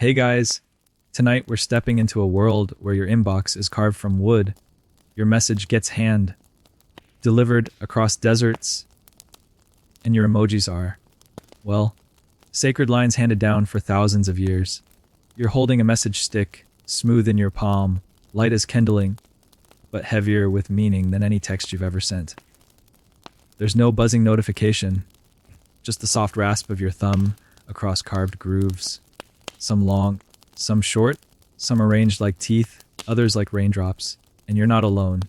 Hey guys, tonight we're stepping into a world where your inbox is carved from wood, your message gets hand delivered across deserts, and your emojis are, well, sacred lines handed down for thousands of years. You're holding a message stick, smooth in your palm, light as kindling, but heavier with meaning than any text you've ever sent. There's no buzzing notification, just the soft rasp of your thumb across carved grooves. Some long, some short, some arranged like teeth, others like raindrops, and you're not alone.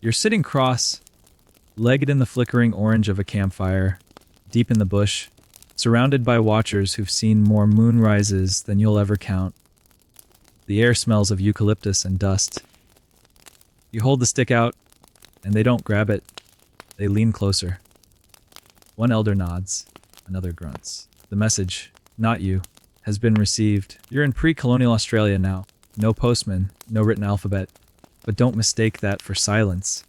You're sitting cross-legged in the flickering orange of a campfire, deep in the bush, surrounded by watchers who've seen more moonrises than you'll ever count. The air smells of eucalyptus and dust. You hold the stick out, and they don't grab it. They lean closer. One elder nods, another grunts. The message, not you, has been received. You're in pre-colonial Australia now. No postman, no written alphabet. But don't mistake that for silence.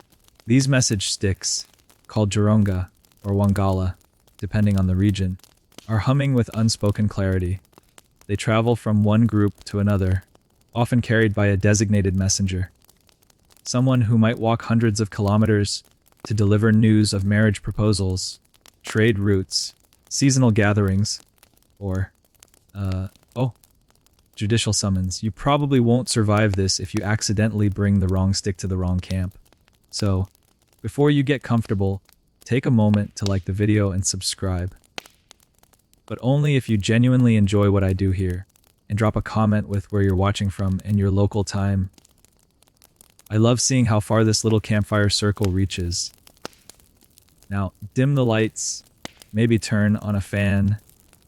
These message sticks, called Jironga or Wangala, depending on the region, are humming with unspoken clarity. They travel from one group to another, often carried by a designated messenger. Someone who might walk hundreds of kilometers to deliver news of marriage proposals, trade routes, seasonal gatherings, or, judicial summons. You probably won't survive this if you accidentally bring the wrong stick to the wrong camp. So, before you get comfortable, take a moment to like the video and subscribe. But only if you genuinely enjoy what I do here, and drop a comment with where you're watching from and your local time. I love seeing how far this little campfire circle reaches. Now, dim the lights, maybe turn on a fan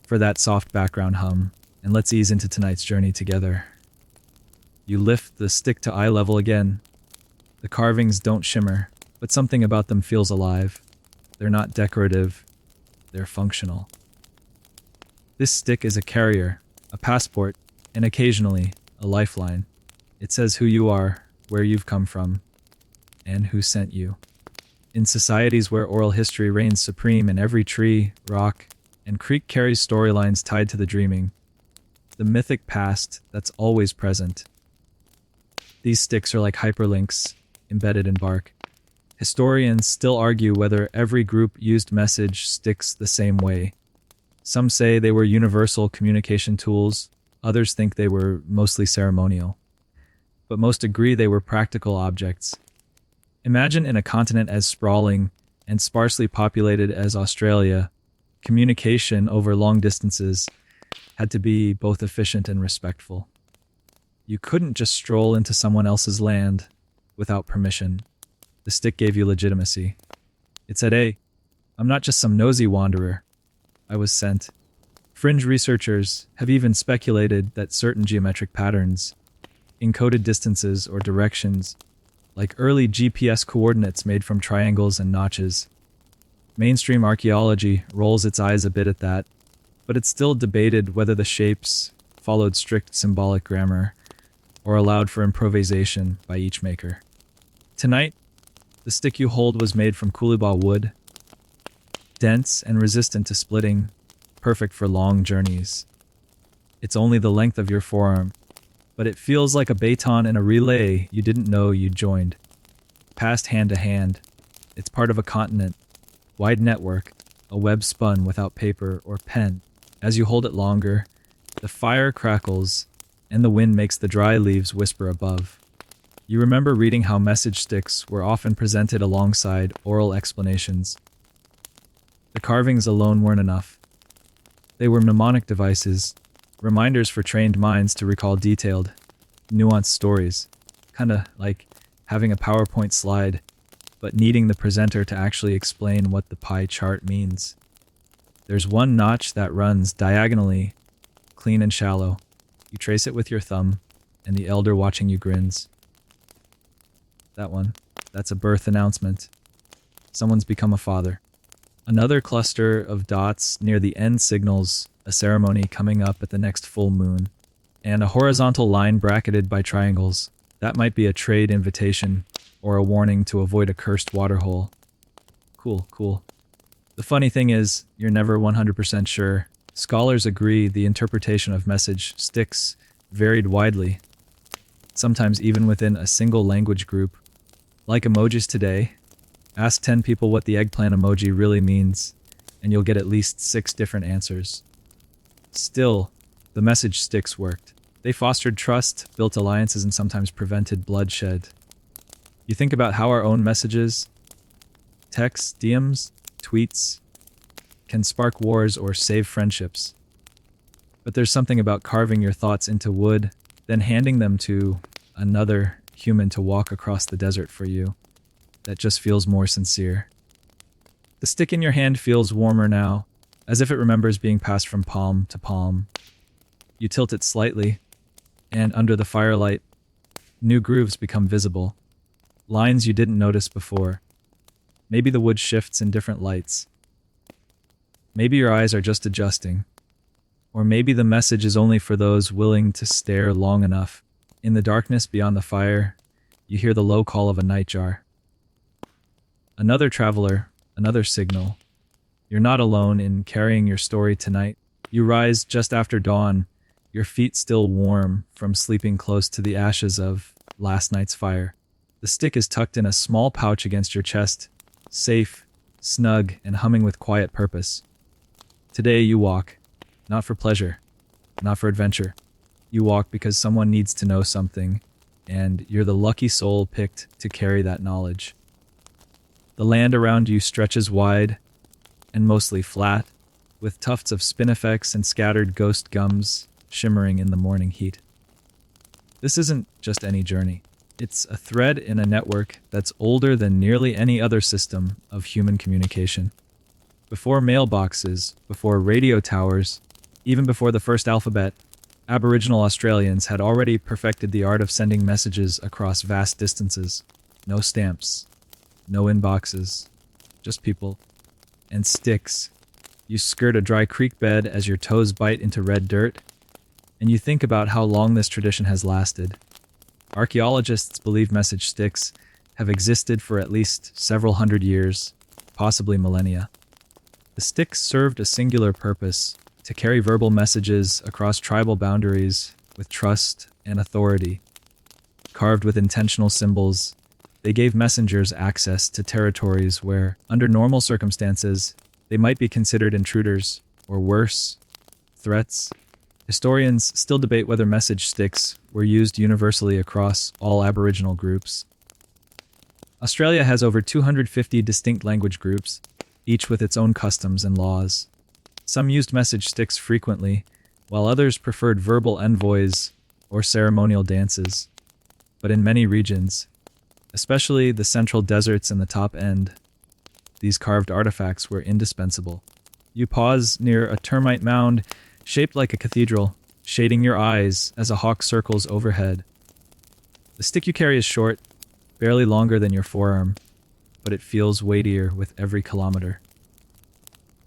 for that soft background hum, and let's ease into tonight's journey together. You lift the stick to eye level again. The carvings don't shimmer, but something about them feels alive. They're not decorative, they're functional. This stick is a carrier, a passport, and occasionally a lifeline. It says who you are, where you've come from, and who sent you. In societies where oral history reigns supreme and every tree, rock, and creek carries storylines tied to the dreaming, the mythic past that's always present. These sticks are like hyperlinks embedded in bark. Historians still argue whether every group used message sticks the same way. Some say they were universal communication tools, others think they were mostly ceremonial. But most agree they were practical objects. Imagine in a continent as sprawling and sparsely populated as Australia, communication over long distances had to be both efficient and respectful. You couldn't just stroll into someone else's land without permission. The stick gave you legitimacy. It said, hey, I'm not just some nosy wanderer. I was sent. Fringe researchers have even speculated that certain geometric patterns, encoded distances or directions, like early GPS coordinates made from triangles and notches. Mainstream archaeology rolls its eyes a bit at that, but it's still debated whether the shapes followed strict symbolic grammar or allowed for improvisation by each maker. Tonight, the stick you hold was made from coolibah wood, dense and resistant to splitting, perfect for long journeys. It's only the length of your forearm, but it feels like a baton in a relay you didn't know you'd joined. Passed hand to hand, it's part of a continent, wide network, a web spun without paper or pen. As you hold it longer, the fire crackles and the wind makes the dry leaves whisper above. You remember reading how message sticks were often presented alongside oral explanations. The carvings alone weren't enough. They were mnemonic devices, reminders for trained minds to recall detailed, nuanced stories, kinda like having a PowerPoint slide, but needing the presenter to actually explain what the pie chart means. There's one notch that runs diagonally, clean and shallow. You trace it with your thumb, and the elder watching you grins. That one, that's a birth announcement. Someone's become a father. Another cluster of dots near the end signals a ceremony coming up at the next full moon. And a horizontal line bracketed by triangles. That might be a trade invitation, or a warning to avoid a cursed waterhole. Cool. The funny thing is, you're never 100% sure, Scholars agree the interpretation of message sticks varied widely, sometimes even within a single language group. Like emojis today, ask 10 people what the eggplant emoji really means, and you'll get at least 6 different answers. Still, the message sticks worked. They fostered trust, built alliances, and sometimes prevented bloodshed. You think about how our own messages, texts, DMs, tweets, can spark wars or save friendships. But there's something about carving your thoughts into wood, then handing them to another human to walk across the desert for you, that just feels more sincere. The stick in your hand feels warmer now, as if it remembers being passed from palm to palm. You tilt it slightly, and under the firelight, new grooves become visible. Lines you didn't notice before. Maybe the wood shifts in different lights. Maybe your eyes are just adjusting. Or maybe the message is only for those willing to stare long enough. In the darkness beyond the fire, you hear the low call of a nightjar. Another traveler, another signal. You're not alone in carrying your story tonight. You rise just after dawn, your feet still warm from sleeping close to the ashes of last night's fire. The stick is tucked in a small pouch against your chest, safe, snug, and humming with quiet purpose. Today you walk, not for pleasure, not for adventure. You walk because someone needs to know something, and you're the lucky soul picked to carry that knowledge. The land around you stretches wide and mostly flat, with tufts of spinifex and scattered ghost gums shimmering in the morning heat. This isn't just any journey. It's a thread in a network that's older than nearly any other system of human communication. Before mailboxes, before radio towers, even before the first alphabet, Aboriginal Australians had already perfected the art of sending messages across vast distances. No stamps, no inboxes, just people. And sticks. You skirt a dry creek bed as your toes bite into red dirt, and you think about how long this tradition has lasted. Archaeologists believe message sticks have existed for at least several hundred years, possibly millennia. The sticks served a singular purpose: to carry verbal messages across tribal boundaries with trust and authority. Carved with intentional symbols, they gave messengers access to territories where, under normal circumstances, they might be considered intruders, or worse, threats. Historians still debate whether message sticks were used universally across all Aboriginal groups. Australia has over 250 distinct language groups, each with its own customs and laws. Some used message sticks frequently, while others preferred verbal envoys or ceremonial dances. But in many regions, especially the central deserts and the top end, these carved artifacts were indispensable. You pause near a termite mound shaped like a cathedral, shading your eyes as a hawk circles overhead. The stick you carry is short, barely longer than your forearm, but it feels weightier with every kilometer.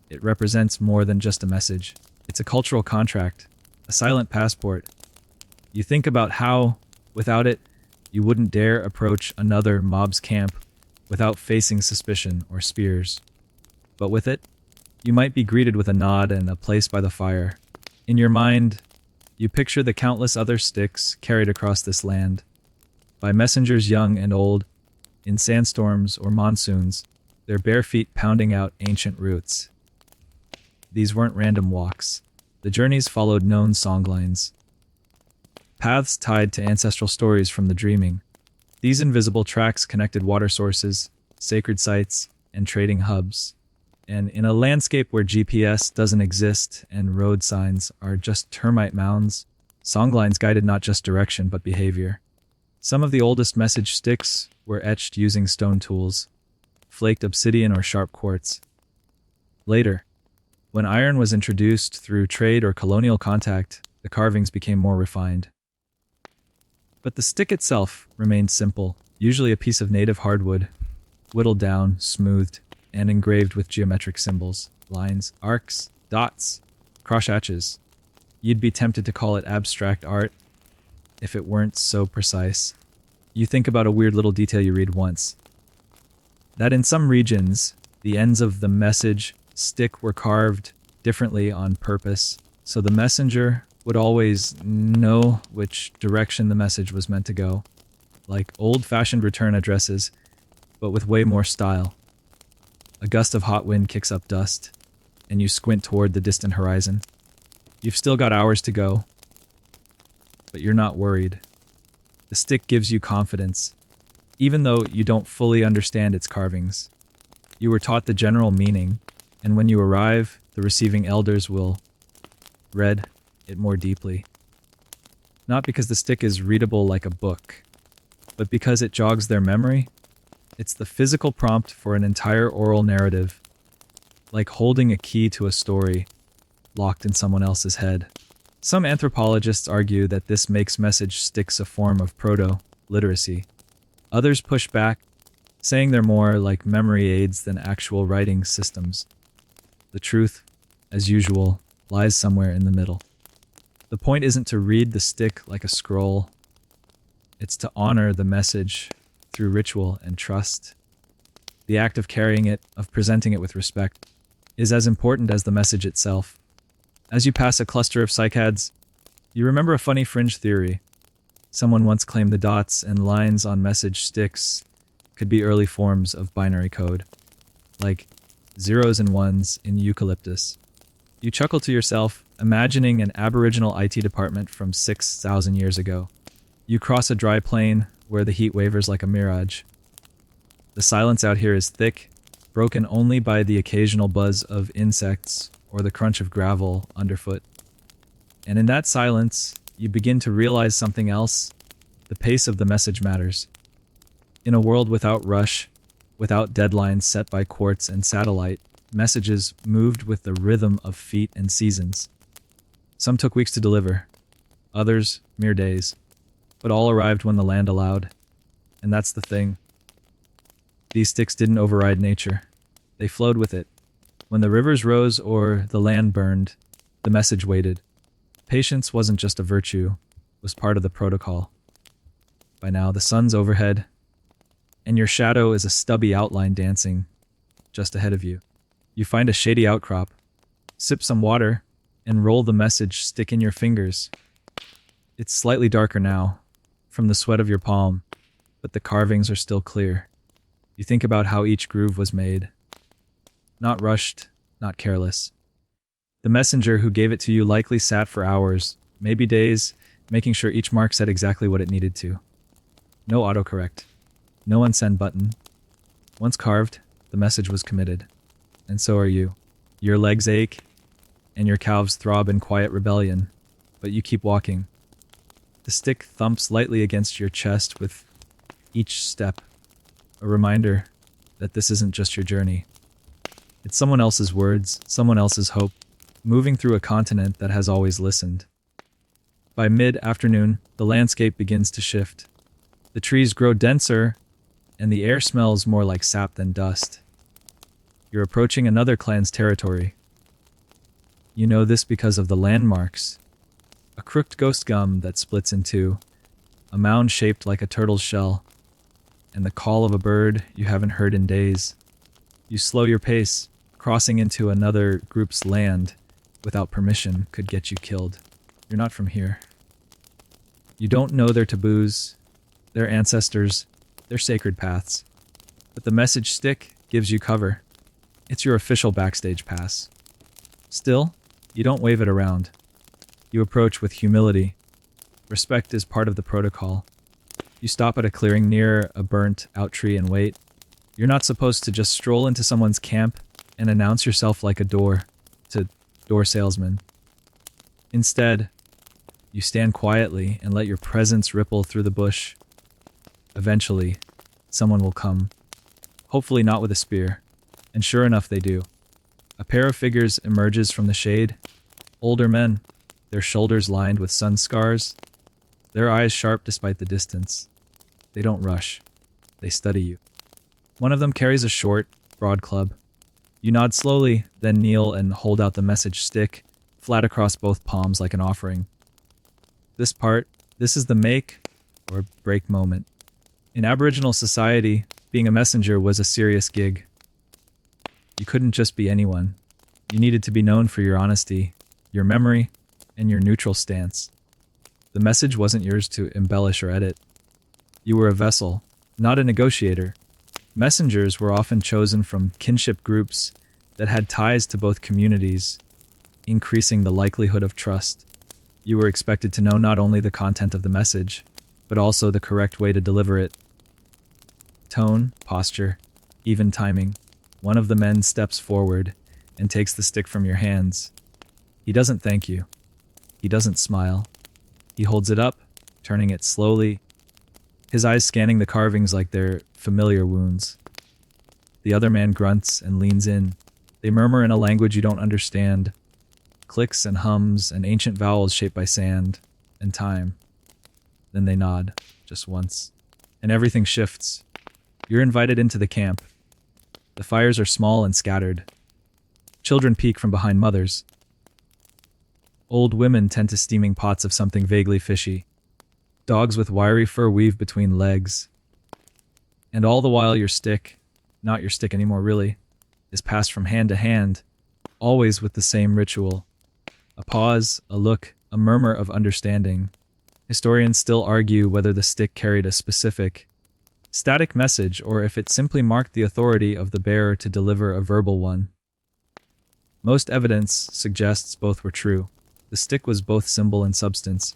It represents more than just a message. It's a cultural contract, a silent passport. You think about how, without it, you wouldn't dare approach another mob's camp without facing suspicion or spears. But with it, you might be greeted with a nod and a place by the fire. In your mind, you picture the countless other sticks carried across this land, by messengers young and old, in sandstorms or monsoons, their bare feet pounding out ancient roots. These weren't random walks. The journeys followed known songlines. Paths tied to ancestral stories from the dreaming. These invisible tracks connected water sources, sacred sites, and trading hubs. And in a landscape where GPS doesn't exist and road signs are just termite mounds, songlines guided not just direction but behavior. Some of the oldest message sticks were etched using stone tools, flaked obsidian or sharp quartz. Later, when iron was introduced through trade or colonial contact, the carvings became more refined. But the stick itself remained simple, usually a piece of native hardwood, whittled down, smoothed, and engraved with geometric symbols, lines, arcs, dots, cross-hatches. You'd be tempted to call it abstract art if it weren't so precise. You think about a weird little detail you read once. That in some regions, the ends of the message stick were carved differently on purpose, so the messenger would always know which direction the message was meant to go, like old-fashioned return addresses, but with way more style. A gust of hot wind kicks up dust, and you squint toward the distant horizon. You've still got hours to go, but you're not worried. The stick gives you confidence, even though you don't fully understand its carvings. You were taught the general meaning, and when you arrive, the receiving elders will read it more deeply. Not because the stick is readable like a book, but because it jogs their memory. It's the physical prompt for an entire oral narrative, like holding a key to a story locked in someone else's head. Some anthropologists argue that this makes message sticks a form of proto-literacy. Others push back, saying they're more like memory aids than actual writing systems. The truth, as usual, lies somewhere in the middle. The point isn't to read the stick like a scroll. It's to honor the message through ritual and trust. The act of carrying it, of presenting it with respect, is as important as the message itself. As you pass a cluster of cycads, you remember a funny fringe theory. Someone once claimed the dots and lines on message sticks could be early forms of binary code, like zeros and ones in eucalyptus. You chuckle to yourself, imagining an Aboriginal IT department from 6,000 years ago. You cross a dry plain where the heat wavers like a mirage. The silence out here is thick, broken only by the occasional buzz of insects or the crunch of gravel underfoot. And in that silence, you begin to realize something else. The pace of the message matters. In a world without rush, without deadlines set by quartz and satellite, messages moved with the rhythm of feet and seasons. Some took weeks to deliver, others mere days, but all arrived when the land allowed. And that's the thing. These sticks didn't override nature. They flowed with it. When the rivers rose or the land burned, the message waited. Patience wasn't just a virtue, it was part of the protocol. By now, the sun's overhead, and your shadow is a stubby outline dancing just ahead of you. You find a shady outcrop, sip some water, and roll the message stick in your fingers. It's slightly darker now, from the sweat of your palm, but the carvings are still clear. You think about how each groove was made. Not rushed, not careless. The messenger who gave it to you likely sat for hours, maybe days, making sure each mark said exactly what it needed to. No autocorrect. No unsend button. Once carved, the message was committed. And so are you. Your legs ache, and your calves throb in quiet rebellion, but you keep walking. The stick thumps lightly against your chest with each step, a reminder that this isn't just your journey. It's someone else's words, someone else's hope, moving through a continent that has always listened. By mid-afternoon, the landscape begins to shift. The trees grow denser, and the air smells more like sap than dust. You're approaching another clan's territory. You know this because of the landmarks. A crooked ghost gum that splits in two, a mound shaped like a turtle's shell, and the call of a bird you haven't heard in days. You slow your pace. Crossing into another group's land without permission could get you killed. You're not from here. You don't know their taboos, their ancestors, their sacred paths. But the message stick gives you cover. It's your official backstage pass. Still, you don't wave it around. You approach with humility. Respect is part of the protocol. You stop at a clearing near a burnt-out tree and wait. You're not supposed to just stroll into someone's camp and announce yourself like a door salesman. Instead, you stand quietly and let your presence ripple through the bush. Eventually, someone will come. Hopefully not with a spear. And sure enough, they do. A pair of figures emerges from the shade. Older men, their shoulders lined with sun scars, their eyes sharp despite the distance. They don't rush. They study you. One of them carries a short, broad club. You nod slowly, then kneel and hold out the message stick, flat across both palms like an offering. This is the make or break moment. In Aboriginal society, being a messenger was a serious gig. You couldn't just be anyone. You needed to be known for your honesty, your memory, and your neutral stance. The message wasn't yours to embellish or edit. You were a vessel, not a negotiator. Messengers were often chosen from kinship groups that had ties to both communities, increasing the likelihood of trust. You were expected to know not only the content of the message, but also the correct way to deliver it. Tone, posture, even timing. One of the men steps forward and takes the stick from your hands. He doesn't thank you. He doesn't smile. He holds it up, turning it slowly, his eyes scanning the carvings like they're familiar wounds. The other man grunts and leans in. They murmur in a language you don't understand, clicks and hums and ancient vowels shaped by sand and time. Then they nod, just once, and everything shifts. You're invited into the camp. The fires are small and scattered. Children peek from behind mothers. Old women tend to steaming pots of something vaguely fishy. Dogs with wiry fur weave between legs. And all the while your stick, not your stick anymore really, is passed from hand to hand, always with the same ritual. A pause, a look, a murmur of understanding. Historians still argue whether the stick carried a specific, static message or if it simply marked the authority of the bearer to deliver a verbal one. Most evidence suggests both were true. The stick was both symbol and substance,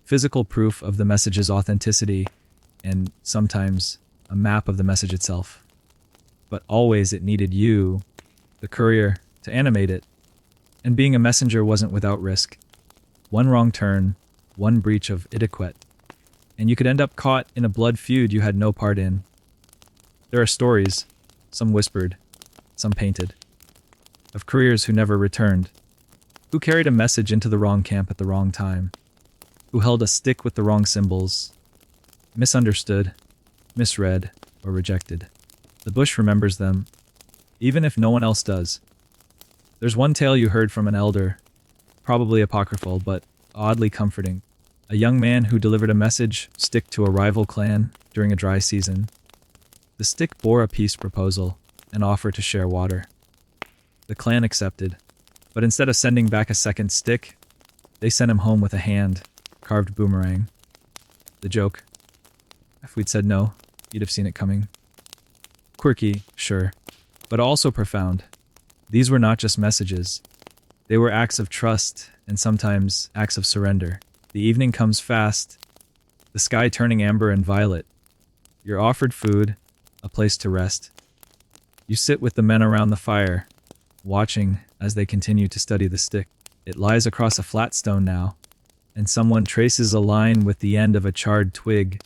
physical proof of the message's authenticity, and sometimes a map of the message itself. But always it needed you, the courier, to animate it. And being a messenger wasn't without risk. One wrong turn, one breach of etiquette, and you could end up caught in a blood feud you had no part in. There are stories, some whispered, some painted, of couriers who never returned, who carried a message into the wrong camp at the wrong time, who held a stick with the wrong symbols, misunderstood, misread, or rejected. The bush remembers them, even if no one else does. There's one tale you heard from an elder, probably apocryphal, but oddly comforting. A young man who delivered a message stick to a rival clan during a dry season. The stick bore a peace proposal, an offer to share water. The clan accepted, but instead of sending back a second stick, they sent him home with a hand-carved boomerang. The joke: if we'd said no, you'd have seen it coming. Quirky, sure, but also profound. These were not just messages. They were acts of trust and sometimes acts of surrender. The evening comes fast, the sky turning amber and violet. You're offered food, a place to rest. You sit with the men around the fire, watching as they continue to study the stick. It lies across a flat stone now, and someone traces a line with the end of a charred twig,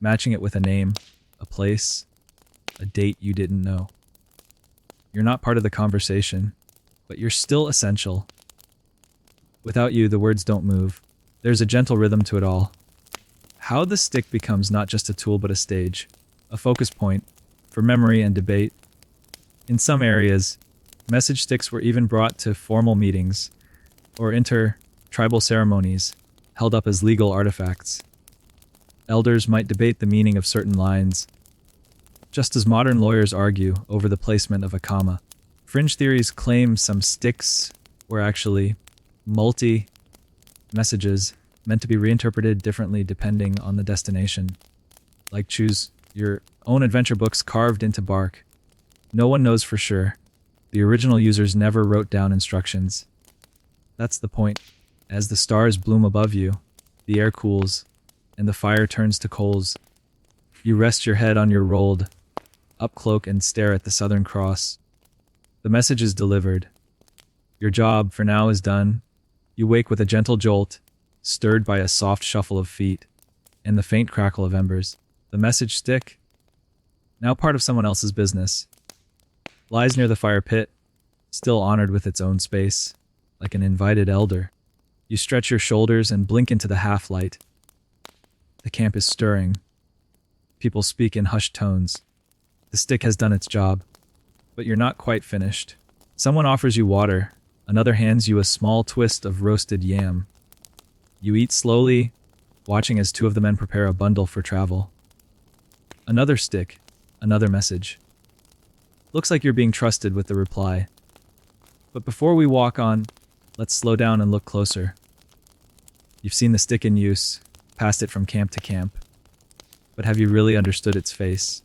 matching it with a name, a place, a date you didn't know. You're not part of the conversation, but you're still essential. Without you, the words don't move. There's a gentle rhythm to it all. How the stick becomes not just a tool but a stage, a focus point for memory and debate. In some areas, message sticks were even brought to formal meetings or inter-tribal ceremonies, held up as legal artifacts. Elders might debate the meaning of certain lines, just as modern lawyers argue over the placement of a comma. Fringe theories claim some sticks were actually multi-messages meant to be reinterpreted differently depending on the destination. Like choose your own adventure books carved into bark. No one knows for sure. The original users never wrote down instructions. That's the point. As the stars bloom above you, the air cools, and the fire turns to coals. You rest your head on your rolled up cloak and stare at the Southern Cross. The message is delivered. Your job for now is done. You wake with a gentle jolt, stirred by a soft shuffle of feet, and the faint crackle of embers. The message stick, now part of someone else's business, lies near the fire pit, still honored with its own space, like an invited elder. You stretch your shoulders and blink into the half-light. The camp is stirring. People speak in hushed tones. The stick has done its job, but you're not quite finished. Someone offers you water, another hands you a small twist of roasted yam. You eat slowly, watching as two of the men prepare a bundle for travel. Another stick, another message. Looks like you're being trusted with the reply. But before we walk on, let's slow down and look closer. You've seen the stick in use, passed it from camp to camp. But have you really understood its face?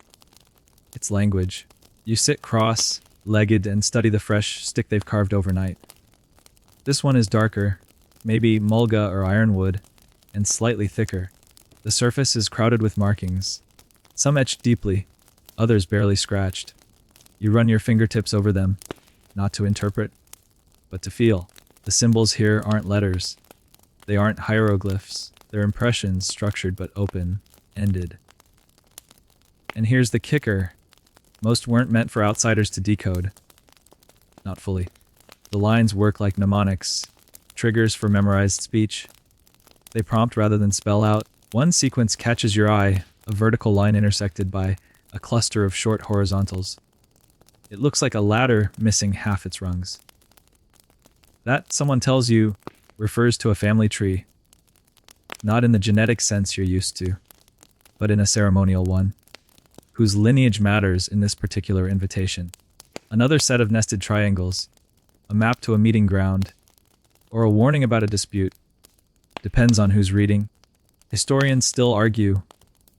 Its language. You sit cross-legged and study the fresh stick they've carved overnight. This one is darker, maybe mulga or ironwood, and slightly thicker. The surface is crowded with markings, some etched deeply, others barely scratched. You run your fingertips over them, not to interpret, but to feel. The symbols here aren't letters. They aren't hieroglyphs. They're impressions, structured but open-ended. And here's the kicker. Most weren't meant for outsiders to decode. Not fully. The lines work like mnemonics, triggers for memorized speech. They prompt rather than spell out. One sequence catches your eye, a vertical line intersected by a cluster of short horizontals. It looks like a ladder missing half its rungs. That, someone tells you, refers to a family tree. Not in the genetic sense you're used to, but in a ceremonial one, whose lineage matters in this particular invitation. Another set of nested triangles, a map to a meeting ground, or a warning about a dispute, depends on who's reading. Historians still argue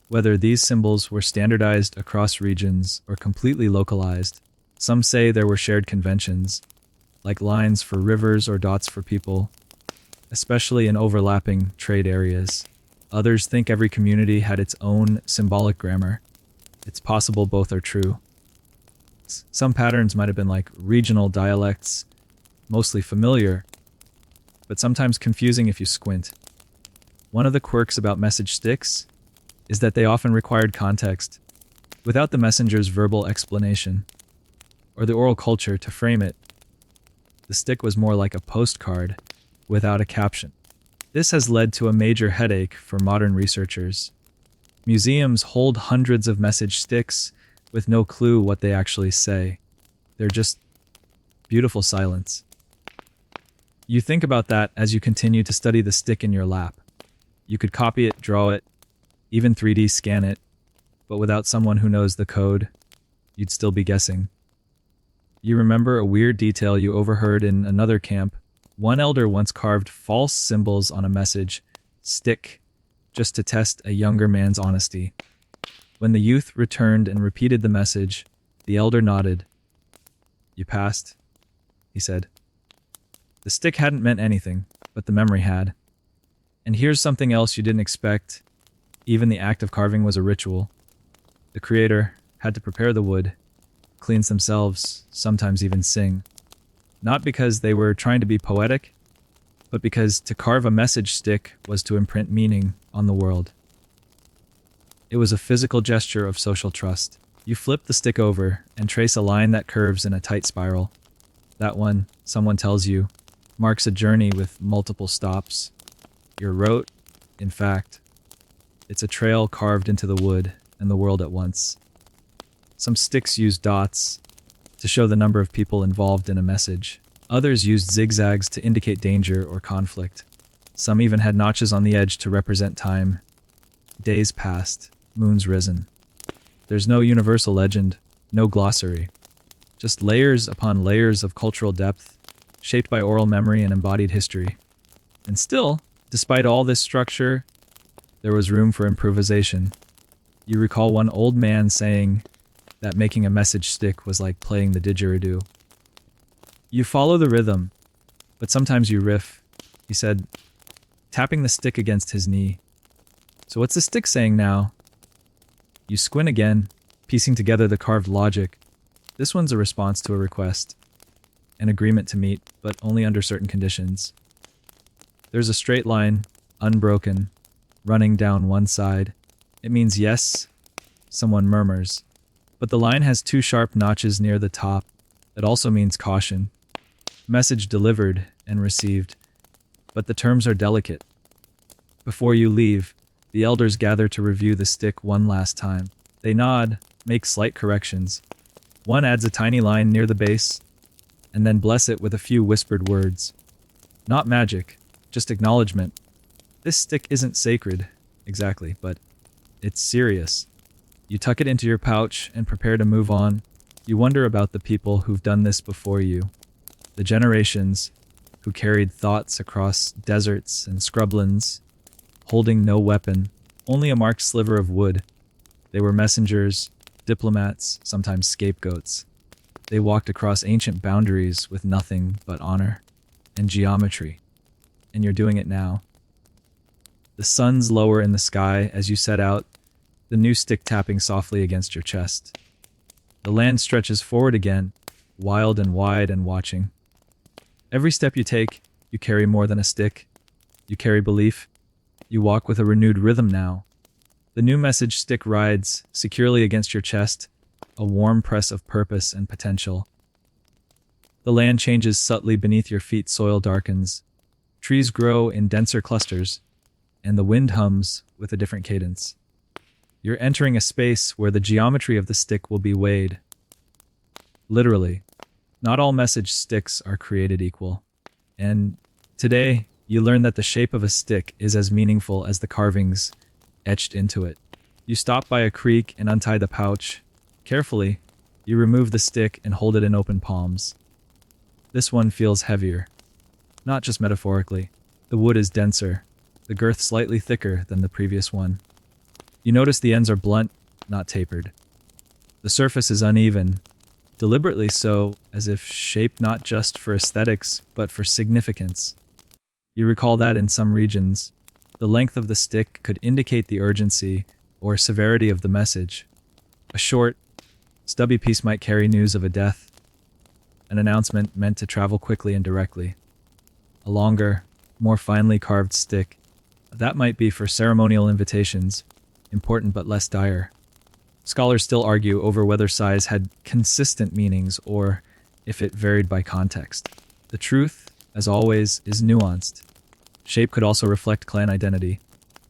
whether these symbols were standardized across regions or completely localized. Some say there were shared conventions, like lines for rivers or dots for people, especially in overlapping trade areas. Others think every community had its own symbolic grammar. It's possible both are true. Some patterns might have been like regional dialects, mostly familiar, but sometimes confusing if you squint. One of the quirks about message sticks is that they often required context, without the messenger's verbal explanation, or the oral culture to frame it. The stick was more like a postcard, without a caption. This has led to a major headache for modern researchers. Museums hold hundreds of message sticks with no clue what they actually say. They're just beautiful silence. You think about that as you continue to study the stick in your lap. You could copy it, draw it, even 3D scan it, but without someone who knows the code, you'd still be guessing. You remember a weird detail you overheard in another camp. One elder once carved false symbols on a message stick just to test a younger man's honesty. When the youth returned and repeated the message, the elder nodded. "You passed," he said. The stick hadn't meant anything, but the memory had. And here's something else you didn't expect. Even the act of carving was a ritual. The creator had to prepare the wood, cleanse themselves, sometimes even sing. Not because they were trying to be poetic, but because to carve a message stick was to imprint meaning on the world. It was a physical gesture of social trust. You flip the stick over and trace a line that curves in a tight spiral. That one, someone tells you, marks a journey with multiple stops. Your route, in fact, it's a trail carved into the wood and the world at once. Some sticks use dots to show the number of people involved in a message. Others used zigzags to indicate danger or conflict. Some even had notches on the edge to represent time. Days passed, moons risen. There's no universal legend, no glossary. Just layers upon layers of cultural depth, shaped by oral memory and embodied history. And still, despite all this structure, there was room for improvisation. You recall one old man saying that making a message stick was like playing the didgeridoo. You follow the rhythm, but sometimes you riff, he said, tapping the stick against his knee. So what's the stick saying now? You squint again, piecing together the carved logic. This one's a response to a request. An agreement to meet, but only under certain conditions. There's a straight line, unbroken, running down one side. It means yes, someone murmurs. But the line has two sharp notches near the top. That also means caution. Message delivered and received. But the terms are delicate. Before you leave, the elders gather to review the stick one last time. They nod, make slight corrections. One adds a tiny line near the base, and then bless it with a few whispered words. Not magic, just acknowledgement. This stick isn't sacred, exactly, but it's serious. You tuck it into your pouch and prepare to move on. You wonder about the people who've done this before you. The generations who carried thoughts across deserts and scrublands, holding no weapon, only a marked sliver of wood. They were messengers, diplomats, sometimes scapegoats. They walked across ancient boundaries with nothing but honor and geometry. And you're doing it now. The sun's lower in the sky as you set out, the new stick tapping softly against your chest. The land stretches forward again, wild and wide and watching. Every step you take, you carry more than a stick. You carry belief. You walk with a renewed rhythm now. The new message stick rides securely against your chest, a warm press of purpose and potential. The land changes subtly beneath your feet, soil darkens. Trees grow in denser clusters, and the wind hums with a different cadence. You're entering a space where the geometry of the stick will be weighed. Literally, not all message sticks are created equal. And today, you learn that the shape of a stick is as meaningful as the carvings etched into it. You stop by a creek and untie the pouch. Carefully, you remove the stick and hold it in open palms. This one feels heavier. Not just metaphorically. The wood is denser, the girth slightly thicker than the previous one. You notice the ends are blunt, not tapered. The surface is uneven, deliberately so, as if shaped not just for aesthetics, but for significance. You recall that in some regions, the length of the stick could indicate the urgency or severity of the message. A short, stubby piece might carry news of a death, an announcement meant to travel quickly and directly. A longer, more finely carved stick, that might be for ceremonial invitations, important but less dire. Scholars still argue over whether size had consistent meanings or if it varied by context. The truth, as always, is nuanced. Shape could also reflect clan identity.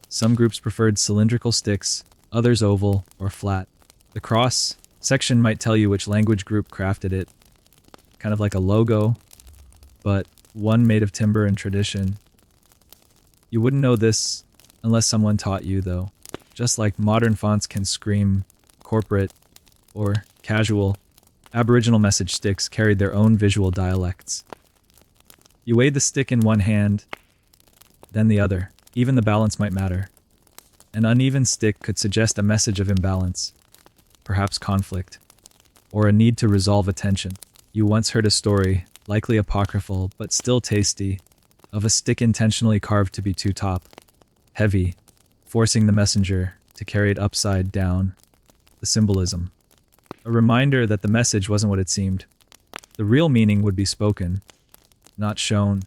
Some groups preferred cylindrical sticks, others oval or flat. The cross section might tell you which language group crafted it, kind of like a logo, but one made of timber and tradition. You wouldn't know this unless someone taught you, though. Just like modern fonts can scream corporate or casual, Aboriginal message sticks carried their own visual dialects. You weighed the stick in one hand, then the other. Even the balance might matter. An uneven stick could suggest a message of imbalance, perhaps conflict, or a need to resolve a tension. You once heard a story, likely apocryphal but still tasty, of a stick intentionally carved to be too top, heavy, forcing the messenger to carry it upside down. The symbolism. A reminder that the message wasn't what it seemed. The real meaning would be spoken, not shown.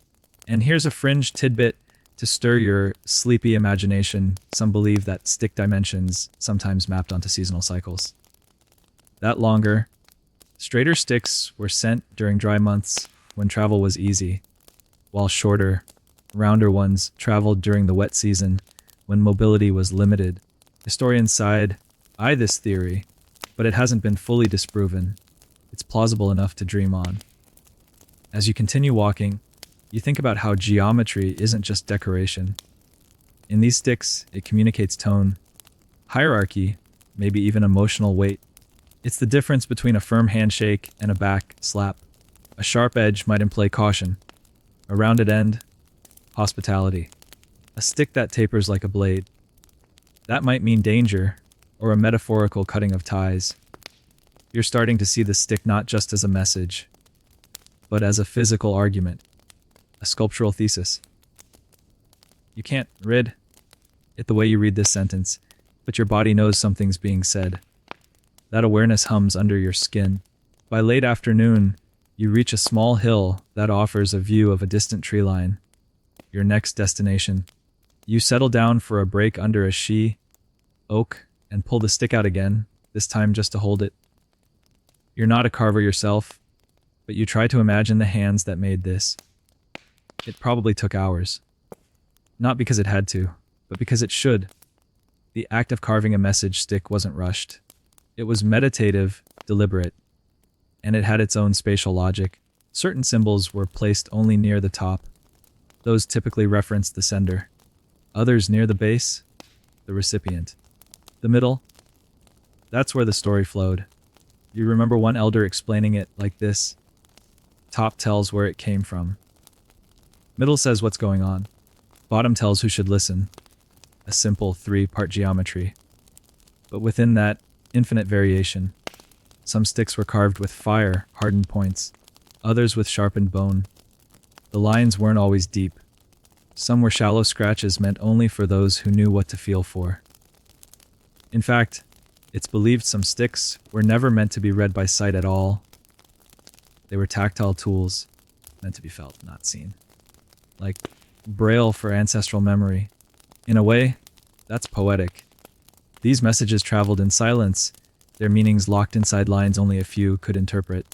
And here's a fringe tidbit to stir your sleepy imagination. Some believe that stick dimensions sometimes mapped onto seasonal cycles. That longer, straighter sticks were sent during dry months when travel was easy, while shorter, rounder ones traveled during the wet season when mobility was limited. Historians eye this theory, but it hasn't been fully disproven. It's plausible enough to dream on. As you continue walking, you think about how geometry isn't just decoration. In these sticks, it communicates tone, hierarchy, maybe even emotional weight. It's the difference between a firm handshake and a back slap. A sharp edge might imply caution. A rounded end, hospitality. A stick that tapers like a blade. That might mean danger, or a metaphorical cutting of ties. You're starting to see the stick not just as a message, but as a physical argument, a sculptural thesis. You can't read it the way you read this sentence, but your body knows something's being said. That awareness hums under your skin. By late afternoon, you reach a small hill that offers a view of a distant tree line. Your next destination. You settle down for a break under a oak and pull the stick out again, this time just to hold it. You're not a carver yourself, but you try to imagine the hands that made this. It probably took hours. Not because it had to, but because it should. The act of carving a message stick wasn't rushed. It was meditative, deliberate, and it had its own spatial logic. Certain symbols were placed only near the top. Those typically referenced the sender. Others near the base, the recipient. The middle, that's where the story flowed. You remember one elder explaining it like this. Top tells where it came from. Middle says what's going on. Bottom tells who should listen. A simple three-part geometry. But within that, infinite variation. Some sticks were carved with fire, hardened points. Others with sharpened bone. The lines weren't always deep. Some were shallow scratches meant only for those who knew what to feel for. In fact, it's believed some sticks were never meant to be read by sight at all. They were tactile tools, meant to be felt, not seen. Like braille for ancestral memory. In a way, that's poetic. These messages traveled in silence, their meanings locked inside lines only a few could interpret.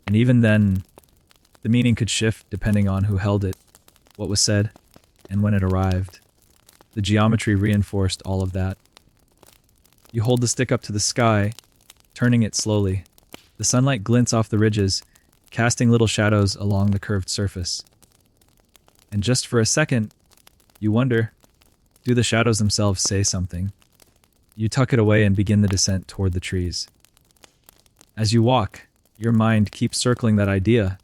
And even then, the meaning could shift depending on who held it, what was said, and when it arrived. The geometry reinforced all of that. You hold the stick up to the sky, turning it slowly. The sunlight glints off the ridges, casting little shadows along the curved surface. And just for a second, you wonder, do the shadows themselves say something? You tuck it away and begin the descent toward the trees. As you walk, your mind keeps circling that idea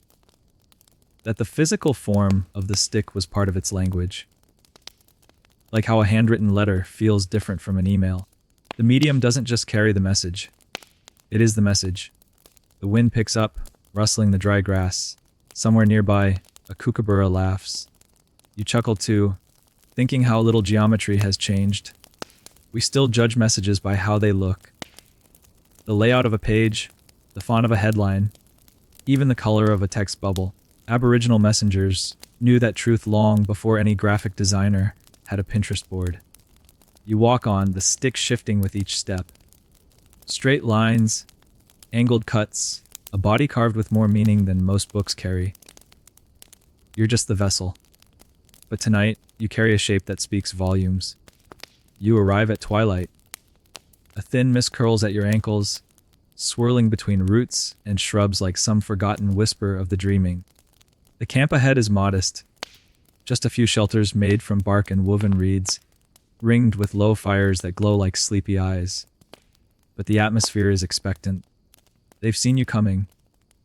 that the physical form of the stick was part of its language. Like how a handwritten letter feels different from an email. The medium doesn't just carry the message. It is the message. The wind picks up, rustling the dry grass. Somewhere nearby, a kookaburra laughs. You chuckle too, thinking how little geometry has changed. We still judge messages by how they look. The layout of a page, the font of a headline, even the color of a text bubble. Aboriginal messengers knew that truth long before any graphic designer had a Pinterest board. You walk on, the stick shifting with each step. Straight lines, angled cuts, a body carved with more meaning than most books carry. You're just the vessel. But tonight, you carry a shape that speaks volumes. You arrive at twilight. A thin mist curls at your ankles, swirling between roots and shrubs like some forgotten whisper of the dreaming. The camp ahead is modest. Just a few shelters made from bark and woven reeds, ringed with low fires that glow like sleepy eyes. But the atmosphere is expectant. They've seen you coming.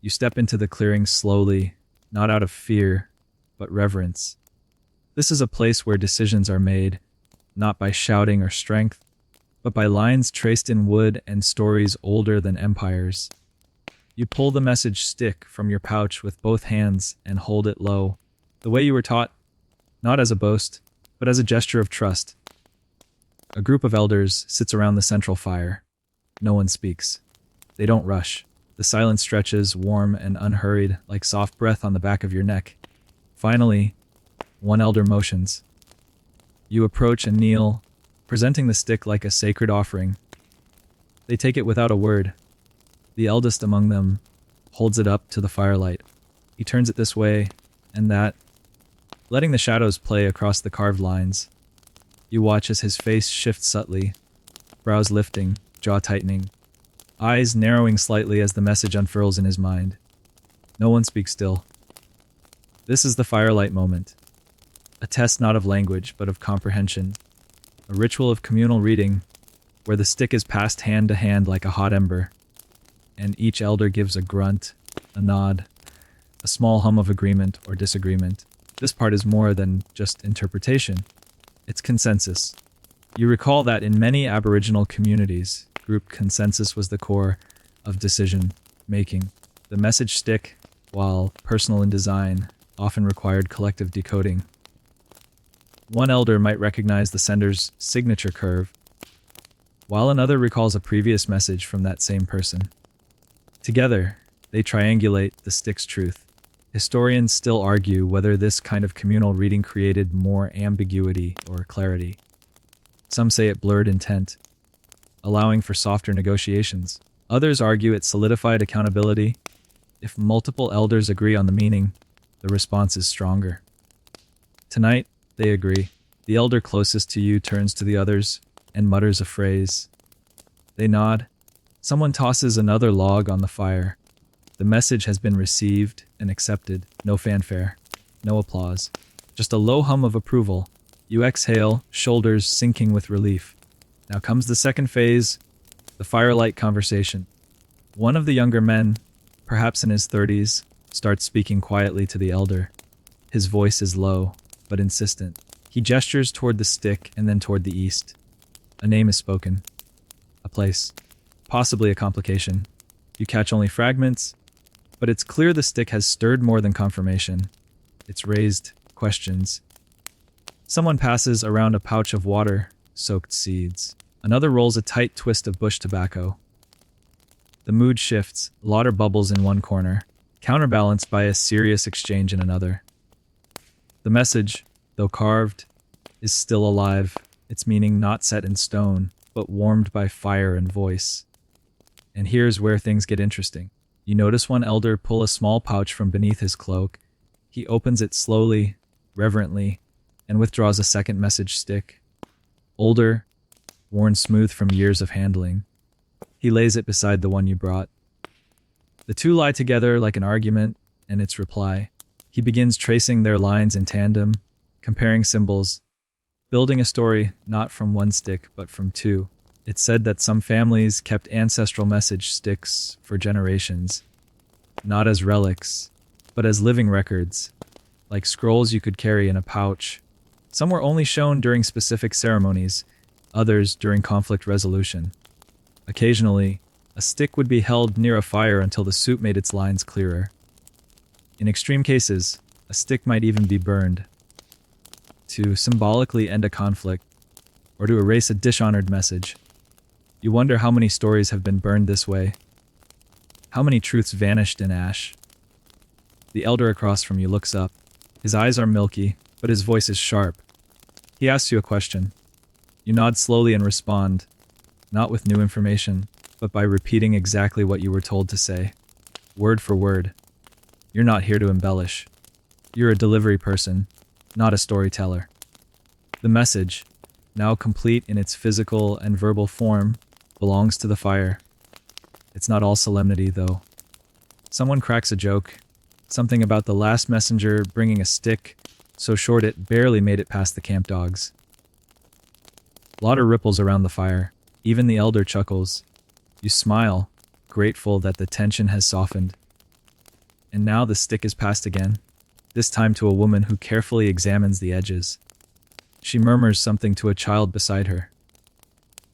You step into the clearing slowly, not out of fear, but reverence. This is a place where decisions are made, not by shouting or strength, but by lines traced in wood and stories older than empires. You pull the message stick from your pouch with both hands and hold it low, the way you were taught, not as a boast, but as a gesture of trust. A group of elders sits around the central fire. No one speaks. They don't rush. The silence stretches, warm and unhurried, like soft breath on the back of your neck. Finally, one elder motions. You approach and kneel, presenting the stick like a sacred offering. They take it without a word. The eldest among them holds it up to the firelight. He turns it this way and that, letting the shadows play across the carved lines. You watch as his face shifts subtly, brows lifting, jaw tightening, eyes narrowing slightly as the message unfurls in his mind. No one speaks still. This is the firelight moment. A test not of language, but of comprehension. A ritual of communal reading, where the stick is passed hand to hand like a hot ember, and each elder gives a grunt, a nod, a small hum of agreement or disagreement. This part is more than just interpretation. It's consensus. You recall that in many Aboriginal communities, group consensus was the core of decision-making. The message stick, while personal in design, often required collective decoding. One elder might recognize the sender's signature curve, while another recalls a previous message from that same person. Together, they triangulate the stick's truth. Historians still argue whether this kind of communal reading created more ambiguity or clarity. Some say it blurred intent, allowing for softer negotiations. Others argue it solidified accountability. If multiple elders agree on the meaning, the response is stronger. Tonight, they agree. The elder closest to you turns to the others and mutters a phrase. They nod. Someone tosses another log on the fire. The message has been received and accepted. No fanfare, no applause. Just a low hum of approval. You exhale, shoulders sinking with relief. Now comes the second phase, the firelight conversation. One of the younger men, perhaps in his 30s, starts speaking quietly to the elder. His voice is low, but insistent. He gestures toward the stick and then toward the east. A name is spoken. A place. Possibly a complication. You catch only fragments, but it's clear the stick has stirred more than confirmation. It's raised questions. Someone passes around a pouch of water-soaked seeds. Another rolls a tight twist of bush tobacco. The mood shifts, laughter bubbles in one corner, counterbalanced by a serious exchange in another. The message, though carved, is still alive, its meaning not set in stone, but warmed by fire and voice. And here's where things get interesting. You notice one elder pull a small pouch from beneath his cloak. He opens it slowly, reverently, and withdraws a second message stick. Older, worn smooth from years of handling. He lays it beside the one you brought. The two lie together like an argument and its reply. He begins tracing their lines in tandem, comparing symbols, building a story not from one stick but from two. It's said that some families kept ancestral message sticks for generations, not as relics, but as living records, like scrolls you could carry in a pouch. Some were only shown during specific ceremonies, others during conflict resolution. Occasionally, a stick would be held near a fire until the soup made its lines clearer. In extreme cases, a stick might even be burned, to symbolically end a conflict, or to erase a dishonored message. You wonder how many stories have been burned this way. How many truths vanished in ash. The elder across from you looks up. His eyes are milky, but his voice is sharp. He asks you a question. You nod slowly and respond, not with new information, but by repeating exactly what you were told to say, word for word. You're not here to embellish. You're a delivery person, not a storyteller. The message, now complete in its physical and verbal form, belongs to the fire. It's not all solemnity, though. Someone cracks a joke, something about the last messenger bringing a stick so short it barely made it past the camp dogs. Laughter ripples around the fire. Even the elder chuckles. You smile, grateful that the tension has softened. And now the stick is passed again, this time to a woman who carefully examines the edges. She murmurs something to a child beside her.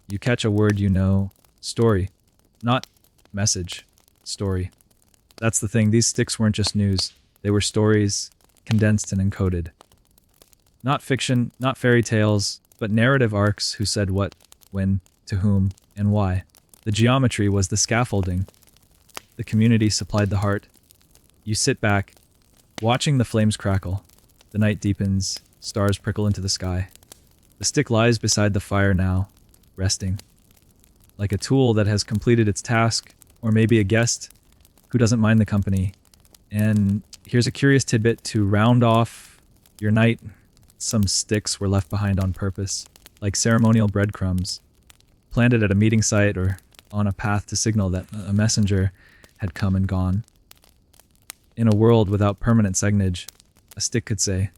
You catch a word you know, story, not message, story. That's the thing, these sticks weren't just news, they were stories, condensed and encoded. Not fiction, not fairy tales, but narrative arcs who said what, when, to whom, and why. The geometry was the scaffolding. The community supplied the heart. You sit back, watching the flames crackle. The night deepens, stars prickle into the sky. The stick lies beside the fire now, resting. Like a tool that has completed its task, or maybe a guest who doesn't mind the company. And here's a curious tidbit to round off your night. Some sticks were left behind on purpose, like ceremonial breadcrumbs, planted at a meeting site or on a path to signal that a messenger had come and gone. In a world without permanent signage, a stick could say,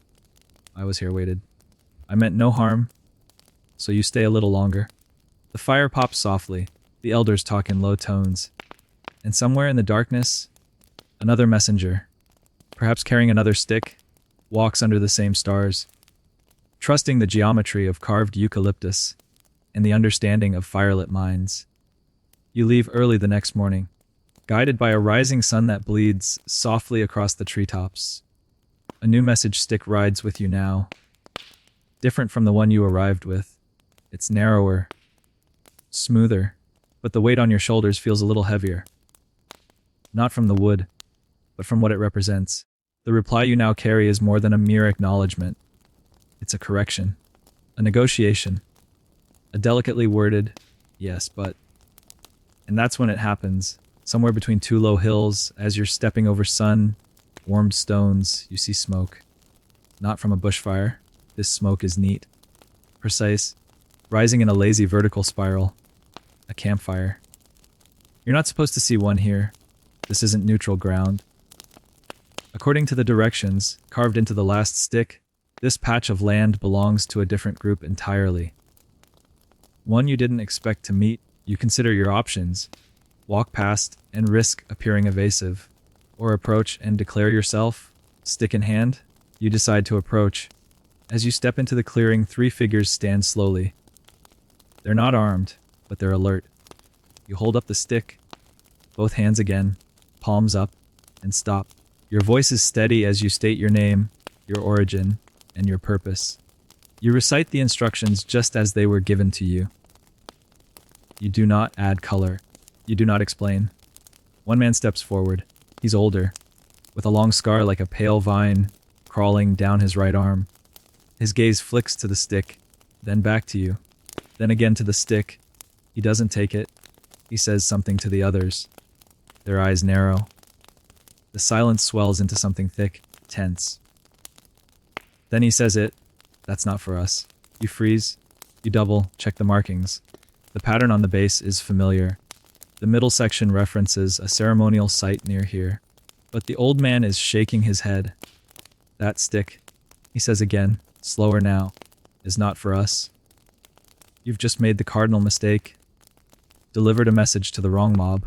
I was here waited. I meant no harm, so you stay a little longer. The fire pops softly, the elders talk in low tones, and somewhere in the darkness, another messenger, perhaps carrying another stick, walks under the same stars, trusting the geometry of carved eucalyptus and the understanding of firelit minds. You leave early the next morning, guided by a rising sun that bleeds softly across the treetops. A new message stick rides with you now, different from the one you arrived with. It's narrower, smoother, but the weight on your shoulders feels a little heavier. Not from the wood, but from what it represents. The reply you now carry is more than a mere acknowledgement. It's a correction, a negotiation, a delicately worded, yes, but. And that's when it happens, somewhere between two low hills, as you're stepping over sun, warmed stones, you see smoke. Not from a bushfire. This smoke is neat, precise, rising in a lazy vertical spiral. A campfire. You're not supposed to see one here. This isn't neutral ground. According to the directions carved into the last stick, this patch of land belongs to a different group entirely. One you didn't expect to meet. You consider your options, walk past, and risk appearing evasive. or approach and declare yourself, stick in hand. You decide to approach. As you step into the clearing, 3 figures stand slowly. They're not armed, but they're alert. You hold up the stick, both hands again, palms up, and stop. Your voice is steady as you state your name, your origin, and your purpose. You recite the instructions just as they were given to you. You do not add color. You do not explain. One man steps forward. He's older, with a long scar like a pale vine crawling down his right arm. His gaze flicks to the stick, then back to you, then again to the stick. He doesn't take it. He says something to the others. Their eyes narrow. The silence swells into something thick, tense. Then he says it. That's not for us. You freeze. You double, check the markings. The pattern on the base is familiar. The middle section references a ceremonial site near here. But the old man is shaking his head. That stick, he says again, slower now, is not for us. You've just made the cardinal mistake. Delivered a message to the wrong mob.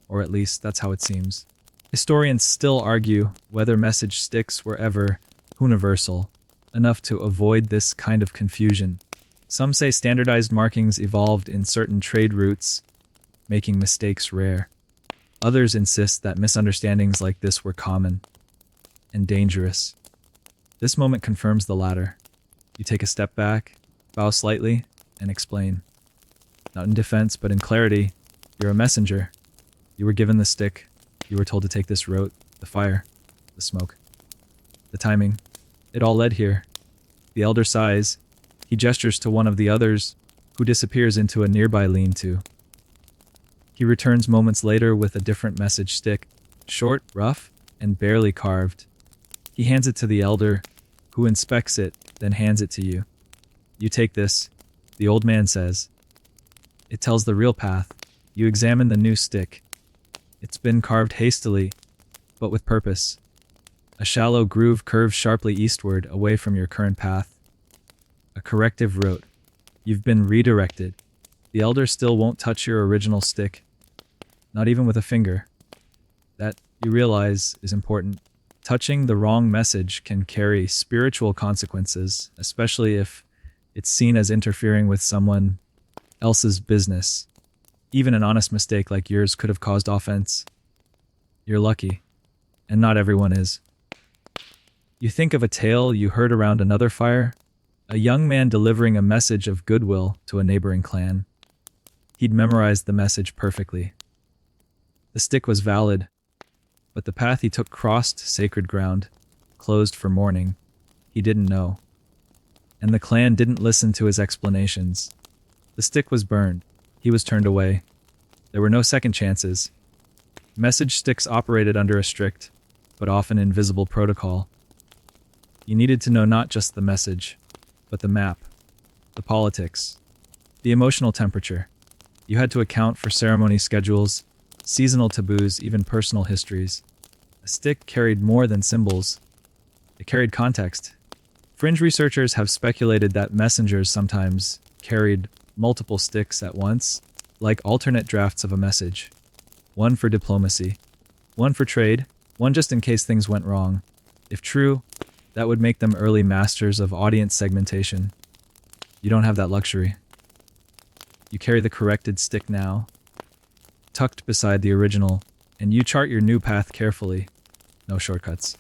Or at least, that's how it seems. Historians still argue whether message sticks were ever universal enough to avoid this kind of confusion. Some say standardized markings evolved in certain trade routes, making mistakes rare. Others insist that misunderstandings like this were common and dangerous. This moment confirms the latter. You take a step back, bow slightly, and explain. Not in defense, but in clarity. You're a messenger. You were given the stick. You were told to take this route, the fire, the smoke, the timing. It all led here. The elder sighs. He gestures to one of the others, who disappears into a nearby lean-to. He returns moments later with a different message stick, short, rough, and barely carved. He hands it to the elder, who inspects it, then hands it to you. You take this, the old man says. It tells the real path. You examine the new stick. It's been carved hastily, but with purpose. A shallow groove curves sharply eastward, away from your current path. A corrective route. You've been redirected. The elder still won't touch your original stick. Not even with a finger. That, you realize, is important. Touching the wrong message can carry spiritual consequences, especially if it's seen as interfering with someone else's business. Even an honest mistake like yours could have caused offense. You're lucky, and not everyone is. You think of a tale you heard around another fire, a young man delivering a message of goodwill to a neighboring clan. He'd memorized the message perfectly. The stick was valid, but the path he took crossed sacred ground, closed for mourning. He didn't know. And the clan didn't listen to his explanations. The stick was burned. He was turned away. There were no second chances. Message sticks operated under a strict, but often invisible protocol. You needed to know not just the message, but the map, the politics, the emotional temperature. You had to account for ceremony schedules, seasonal taboos, even personal histories. A stick carried more than symbols. It carried context. Fringe researchers have speculated that messengers sometimes carried multiple sticks at once, like alternate drafts of a message. One for diplomacy, one for trade, one just in case things went wrong. If true, that would make them early masters of audience segmentation. You don't have that luxury. You carry the corrected stick now, tucked beside the original, and you chart your new path carefully. No shortcuts.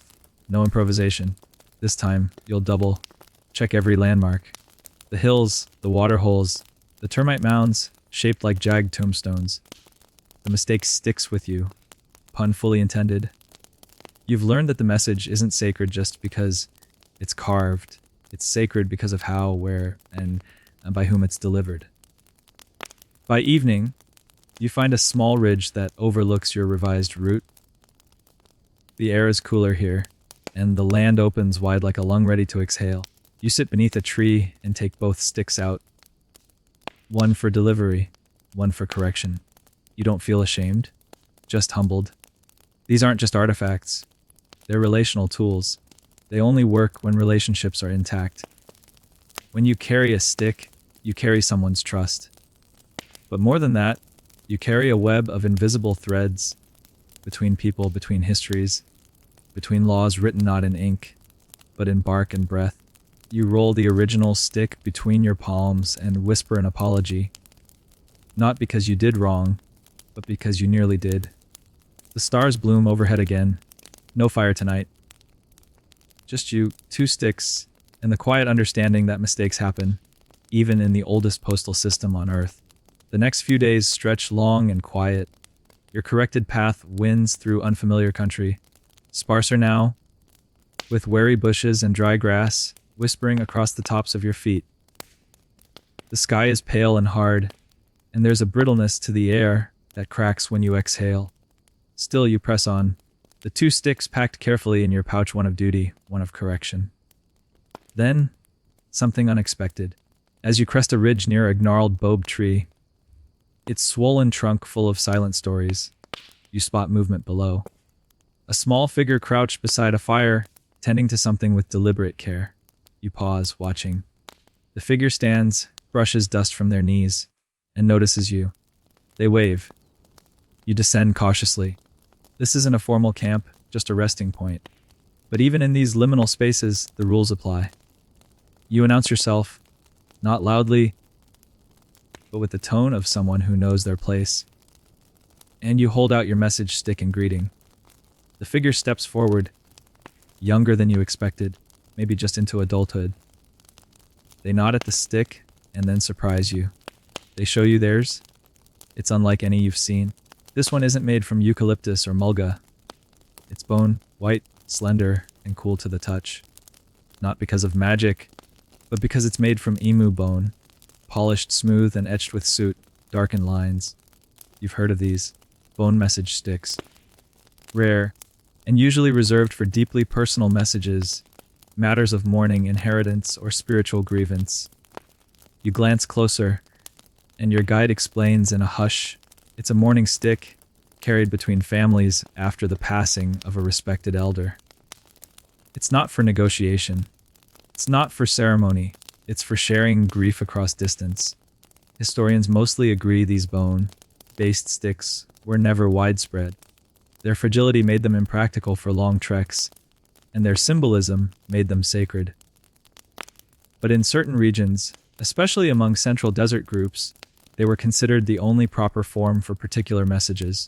No improvisation. This time, you'll double. Check every landmark. The hills, the water holes, the termite mounds, shaped like jagged tombstones. The mistake sticks with you. Pun fully intended. You've learned that the message isn't sacred just because it's carved. It's sacred because of how, where, and by whom it's delivered. By evening, you find a small ridge that overlooks your revised route. The air is cooler here, and the land opens wide like a lung ready to exhale. You sit beneath a tree and take both sticks out. One for delivery, one for correction. You don't feel ashamed, just humbled. These aren't just artifacts. They're relational tools. They only work when relationships are intact. When you carry a stick, you carry someone's trust. But more than that, you carry a web of invisible threads. between people, between histories, between laws written not in ink, but in bark and breath. You roll the original stick between your palms and whisper an apology, not because you did wrong, but because you nearly did. The stars bloom overhead again. No fire tonight. Just you, two sticks, and the quiet understanding that mistakes happen, even in the oldest postal system on Earth. The next few days stretch long and quiet. Your corrected path winds through unfamiliar country, sparser now, with wary bushes and dry grass whispering across the tops of your feet. The sky is pale and hard, and there's a brittleness to the air that cracks when you exhale. Still, you press on, the two sticks packed carefully in your pouch, one of duty, one of correction. Then, something unexpected. As you crest a ridge near a gnarled boab tree, its swollen trunk full of silent stories, you spot movement below. A small figure crouched beside a fire, tending to something with deliberate care. You pause, watching. The figure stands, brushes dust from their knees, and notices you. They wave. You descend cautiously. This isn't a formal camp, just a resting point. But even in these liminal spaces, the rules apply. You announce yourself, not loudly, but with the tone of someone who knows their place. And you hold out your message stick in greeting. The figure steps forward, younger than you expected, maybe just into adulthood. They nod at the stick and then surprise you. They show you theirs. It's unlike any you've seen. This one isn't made from eucalyptus or mulga. It's bone, white, slender, and cool to the touch. Not because of magic, but because it's made from emu bone, polished smooth and etched with soot, darkened lines. You've heard of these bone message sticks. Rare, and usually reserved for deeply personal messages, matters of mourning, inheritance, or spiritual grievance. You glance closer, and your guide explains in a hush, it's a mourning stick carried between families after the passing of a respected elder. It's not for negotiation. It's not for ceremony. It's for sharing grief across distance. Historians mostly agree these bone-based sticks were never widespread. Their fragility made them impractical for long treks, and their symbolism made them sacred. But in certain regions, especially among central desert groups, they were considered the only proper form for particular messages.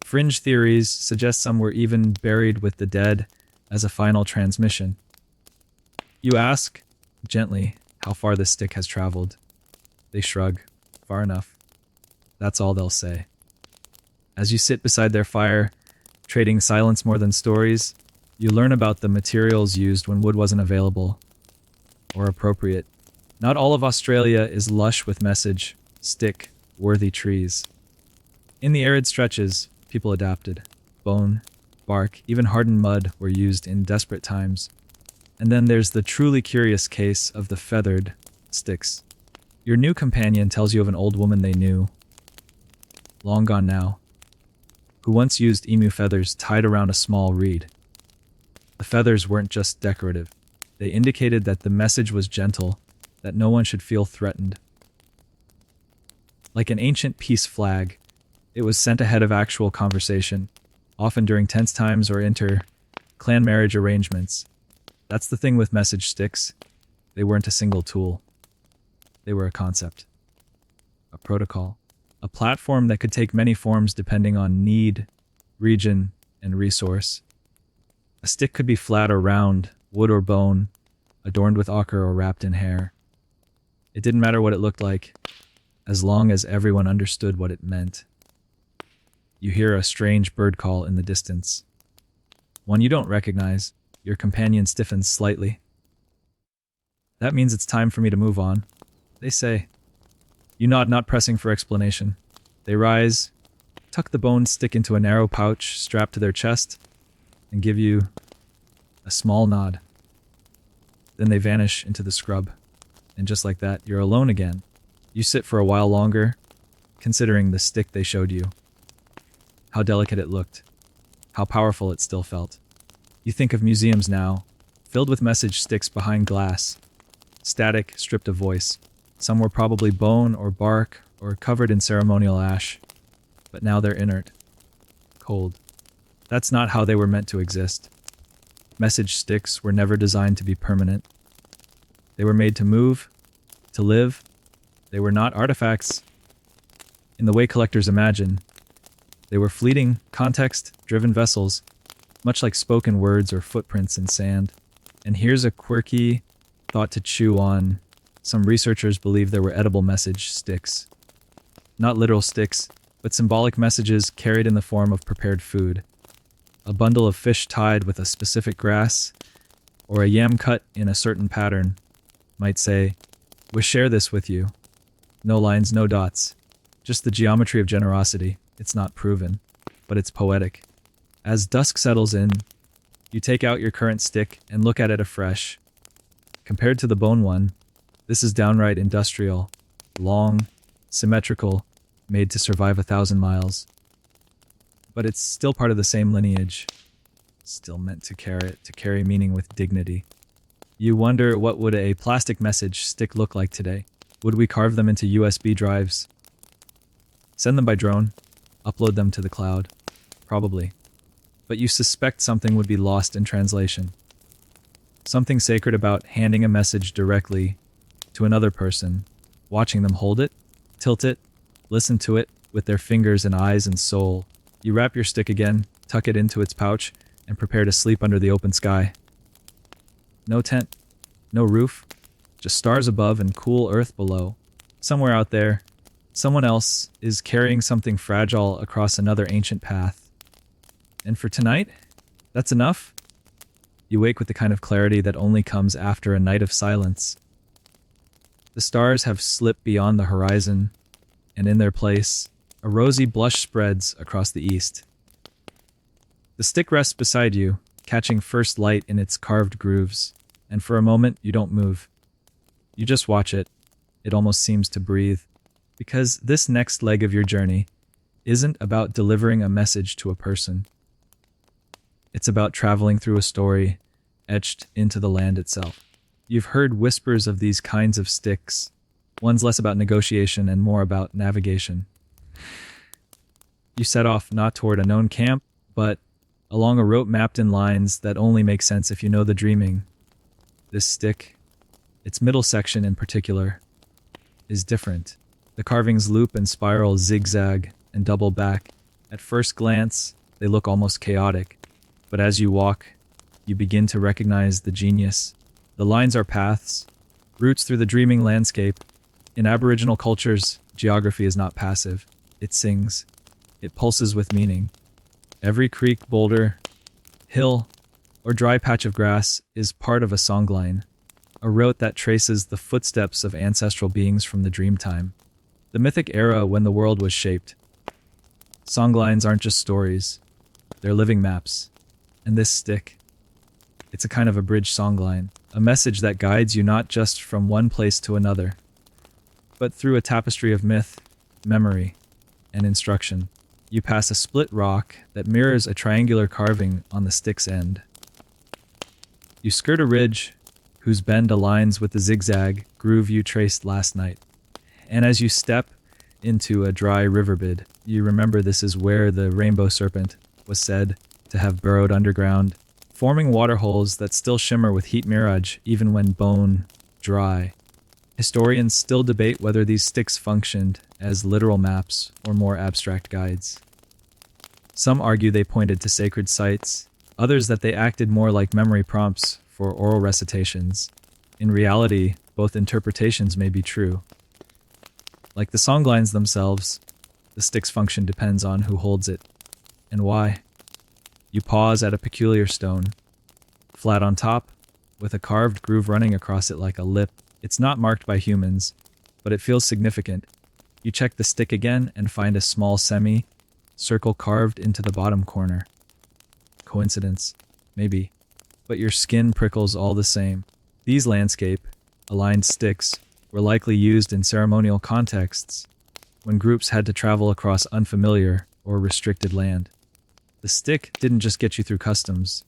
Fringe theories suggest some were even buried with the dead as a final transmission. You ask, gently, how far the stick has traveled. They shrug. Far enough. That's all they'll say. As you sit beside their fire, trading silence more than stories, you learn about the materials used when wood wasn't available or appropriate. Not all of Australia is lush with message, stick-worthy trees. In the arid stretches, people adapted. Bone, bark, even hardened mud were used in desperate times. And then there's the truly curious case of the feathered sticks. Your new companion tells you of an old woman they knew, long gone now, who once used emu feathers tied around a small reed. The feathers weren't just decorative. They indicated that the message was gentle, that no one should feel threatened. Like an ancient peace flag, it was sent ahead of actual conversation, often during tense times or inter-clan marriage arrangements. That's the thing with message sticks. They weren't a single tool. They were a concept, a protocol, a platform that could take many forms depending on need, region, and resource. A stick could be flat or round, wood or bone, adorned with ochre or wrapped in hair. It didn't matter what it looked like, as long as everyone understood what it meant. You hear a strange bird call in the distance. One you don't recognize. Your companion stiffens slightly. That means it's time for me to move on, they say. You nod, not pressing for explanation. They rise, tuck the bone stick into a narrow pouch strapped to their chest, and give you a small nod. Then they vanish into the scrub, and just like that, you're alone again. You sit for a while longer, considering the stick they showed you. How delicate it looked, how powerful it still felt. You think of museums now, filled with message sticks behind glass, static, stripped of voice. Some were probably bone or bark or covered in ceremonial ash, but now they're inert, cold, That's not how they were meant to exist. Message sticks were never designed to be permanent. They were made to move, to live. They were not artifacts in the way collectors imagine. They were fleeting, context-driven vessels, much like spoken words or footprints in sand. And here's a quirky thought to chew on. Some researchers believe there were edible message sticks. Not literal sticks, but symbolic messages carried in the form of prepared food. A bundle of fish tied with a specific grass, or a yam cut in a certain pattern, might say, "We share this with you." No lines, no dots. Just the geometry of generosity. It's not proven, but it's poetic. As dusk settles in, you take out your current stick and look at it afresh. Compared to the bone one, this is downright industrial, long, symmetrical, made to survive 1,000 miles. But it's still part of the same lineage, still meant to carry meaning with dignity. You wonder, what would a plastic message stick look like today? Would we carve them into USB drives? Send them by drone? Upload them to the cloud? Probably. But you suspect something would be lost in translation. Something sacred about handing a message directly to another person, watching them hold it, tilt it, listen to it with their fingers and eyes and soul. You wrap your stick again, tuck it into its pouch, and prepare to sleep under the open sky. No tent, no roof, just stars above and cool earth below. Somewhere out there, someone else is carrying something fragile across another ancient path. And for tonight, that's enough? You wake with the kind of clarity that only comes after a night of silence. The stars have slipped beyond the horizon, and in their place, a rosy blush spreads across the east. The stick rests beside you, catching first light in its carved grooves, and for a moment you don't move. You just watch it. It almost seems to breathe, because this next leg of your journey isn't about delivering a message to a person. It's about traveling through a story etched into the land itself. You've heard whispers of these kinds of sticks. One's less about negotiation and more about navigation. You set off not toward a known camp, but along a route mapped in lines that only make sense if you know the dreaming. This stick, its middle section in particular, is different. The carvings loop and spiral, zigzag and double back. At first glance, they look almost chaotic, but as you walk, you begin to recognize the genius. The lines are paths, routes through the dreaming landscape. In Aboriginal cultures, geography is not passive. It sings. It pulses with meaning. Every creek, boulder, hill, or dry patch of grass is part of a songline, a route that traces the footsteps of ancestral beings from the dreamtime, the mythic era when the world was shaped. Songlines aren't just stories, they're living maps. And this stick, it's a kind of a bridge songline, a message that guides you not just from one place to another, but through a tapestry of myth, memory, and instruction. You pass a split rock that mirrors a triangular carving on the stick's end. You skirt a ridge whose bend aligns with the zigzag groove you traced last night. And as you step into a dry riverbed, you remember this is where the rainbow serpent was said to have burrowed underground, forming waterholes that still shimmer with heat mirage even when bone dry. Historians still debate whether these sticks functioned as literal maps or more abstract guides. Some argue they pointed to sacred sites, others that they acted more like memory prompts for oral recitations. In reality, both interpretations may be true. Like the songlines themselves, the stick's function depends on who holds it and why. You pause at a peculiar stone, flat on top, with a carved groove running across it like a lip. It's not marked by humans, but it feels significant. You check the stick again and find a small circle carved into the bottom corner. Coincidence? Maybe. But your skin prickles all the same. These landscape-aligned sticks were likely used in ceremonial contexts when groups had to travel across unfamiliar or restricted land. The stick didn't just get you through customs.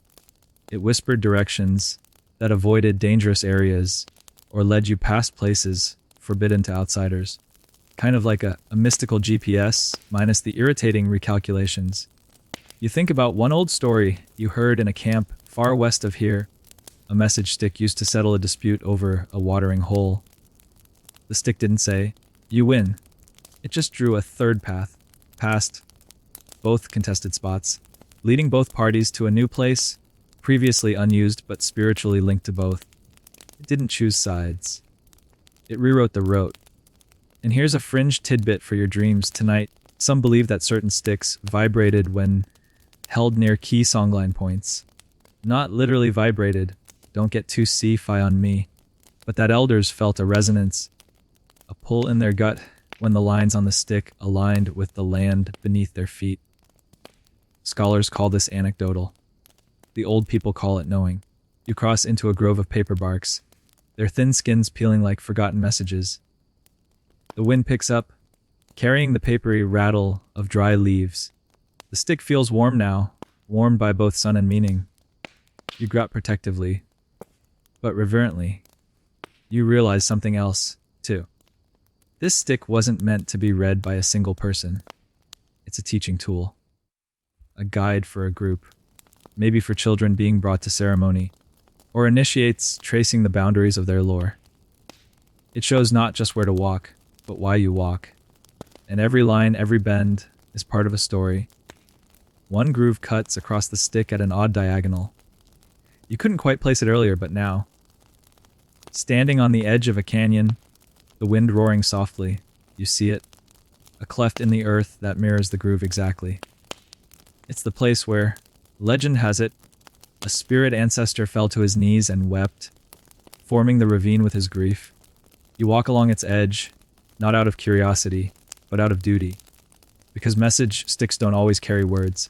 It whispered directions that avoided dangerous areas or led you past places forbidden to outsiders. Kind of like a mystical GPS, minus the irritating recalculations. You think about one old story you heard in a camp far west of here, a message stick used to settle a dispute over a watering hole. The stick didn't say, "You win." It just drew a third path, past both contested spots, leading both parties to a new place, previously unused but spiritually linked to both. It didn't choose sides. It rewrote the rote. And here's a fringe tidbit for your dreams tonight. Some believe that certain sticks vibrated when held near key songline points. Not literally vibrated, don't get too sci-fi on me, but that elders felt a resonance, a pull in their gut when the lines on the stick aligned with the land beneath their feet. Scholars call this anecdotal. The old people call it knowing. You cross into a grove of paper barks, their thin skins peeling like forgotten messages. The wind picks up, carrying the papery rattle of dry leaves. The stick feels warm now, warmed by both sun and meaning. You grip protectively, but reverently. You realize something else, too. This stick wasn't meant to be read by a single person. It's a teaching tool. A guide for a group. Maybe for children being brought to ceremony, or initiates tracing the boundaries of their lore. It shows not just where to walk, but why you walk. And every line, every bend, is part of a story. One groove cuts across the stick at an odd diagonal. You couldn't quite place it earlier, but now. Standing on the edge of a canyon, the wind roaring softly, you see it. A cleft in the earth that mirrors the groove exactly. It's the place where, legend has it, a spirit ancestor fell to his knees and wept, forming the ravine with his grief. You walk along its edge, not out of curiosity, but out of duty. Because message sticks don't always carry words.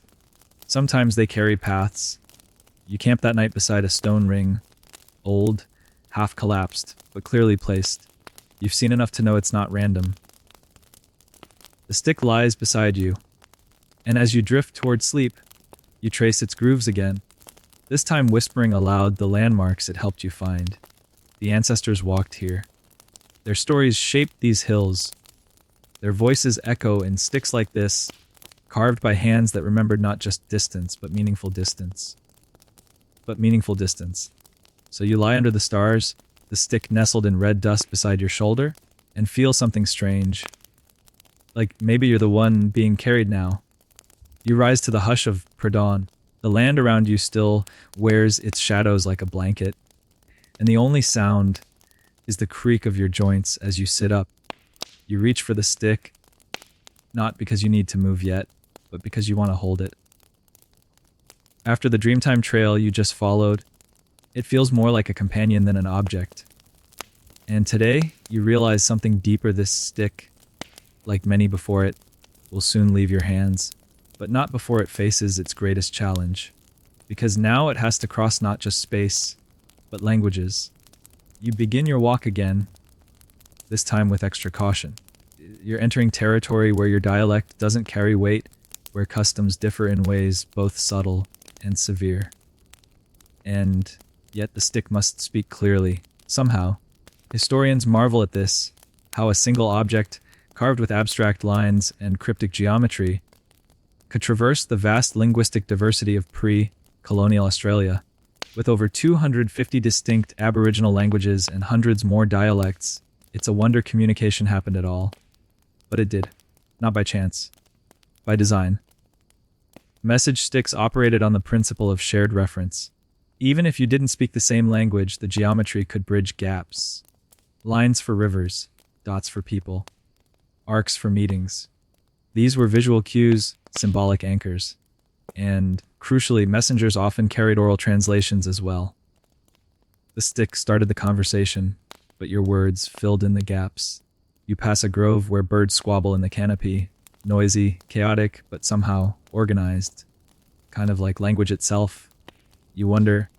Sometimes they carry paths. You camp that night beside a stone ring, old, half collapsed, but clearly placed. You've seen enough to know it's not random. The stick lies beside you, and as you drift toward sleep, you trace its grooves again, this time whispering aloud the landmarks it helped you find. The ancestors walked here. Their stories shaped these hills. Their voices echo in sticks like this, carved by hands that remembered not just distance, but meaningful distance. So you lie under the stars, the stick nestled in red dust beside your shoulder, and feel something strange. Like maybe you're the one being carried now. You rise to the hush of pre-dawn. The land around you still wears its shadows like a blanket, and the only sound is the creak of your joints as you sit up. You reach for the stick, not because you need to move yet, but because you want to hold it. After the Dreamtime trail you just followed, it feels more like a companion than an object. And today, you realize something deeper. This stick, like many before it, will soon leave your hands, but not before it faces its greatest challenge. Because now it has to cross not just space, but languages. You begin your walk again, this time with extra caution. You're entering territory where your dialect doesn't carry weight, where customs differ in ways both subtle and severe. And yet the stick must speak clearly, somehow. Historians marvel at this, how a single object, carved with abstract lines and cryptic geometry, could traverse the vast linguistic diversity of pre-colonial Australia. With over 250 distinct Aboriginal languages and hundreds more dialects, it's a wonder communication happened at all. But it did. Not by chance. By design. Message sticks operated on the principle of shared reference. Even if you didn't speak the same language, the geometry could bridge gaps. Lines for rivers, dots for people, arcs for meetings. These were visual cues, symbolic anchors. And, crucially, messengers often carried oral translations as well. The stick started the conversation, but your words filled in the gaps. You pass a grove where birds squabble in the canopy, noisy, chaotic, but somehow organized. Kind of like language itself. You wonder,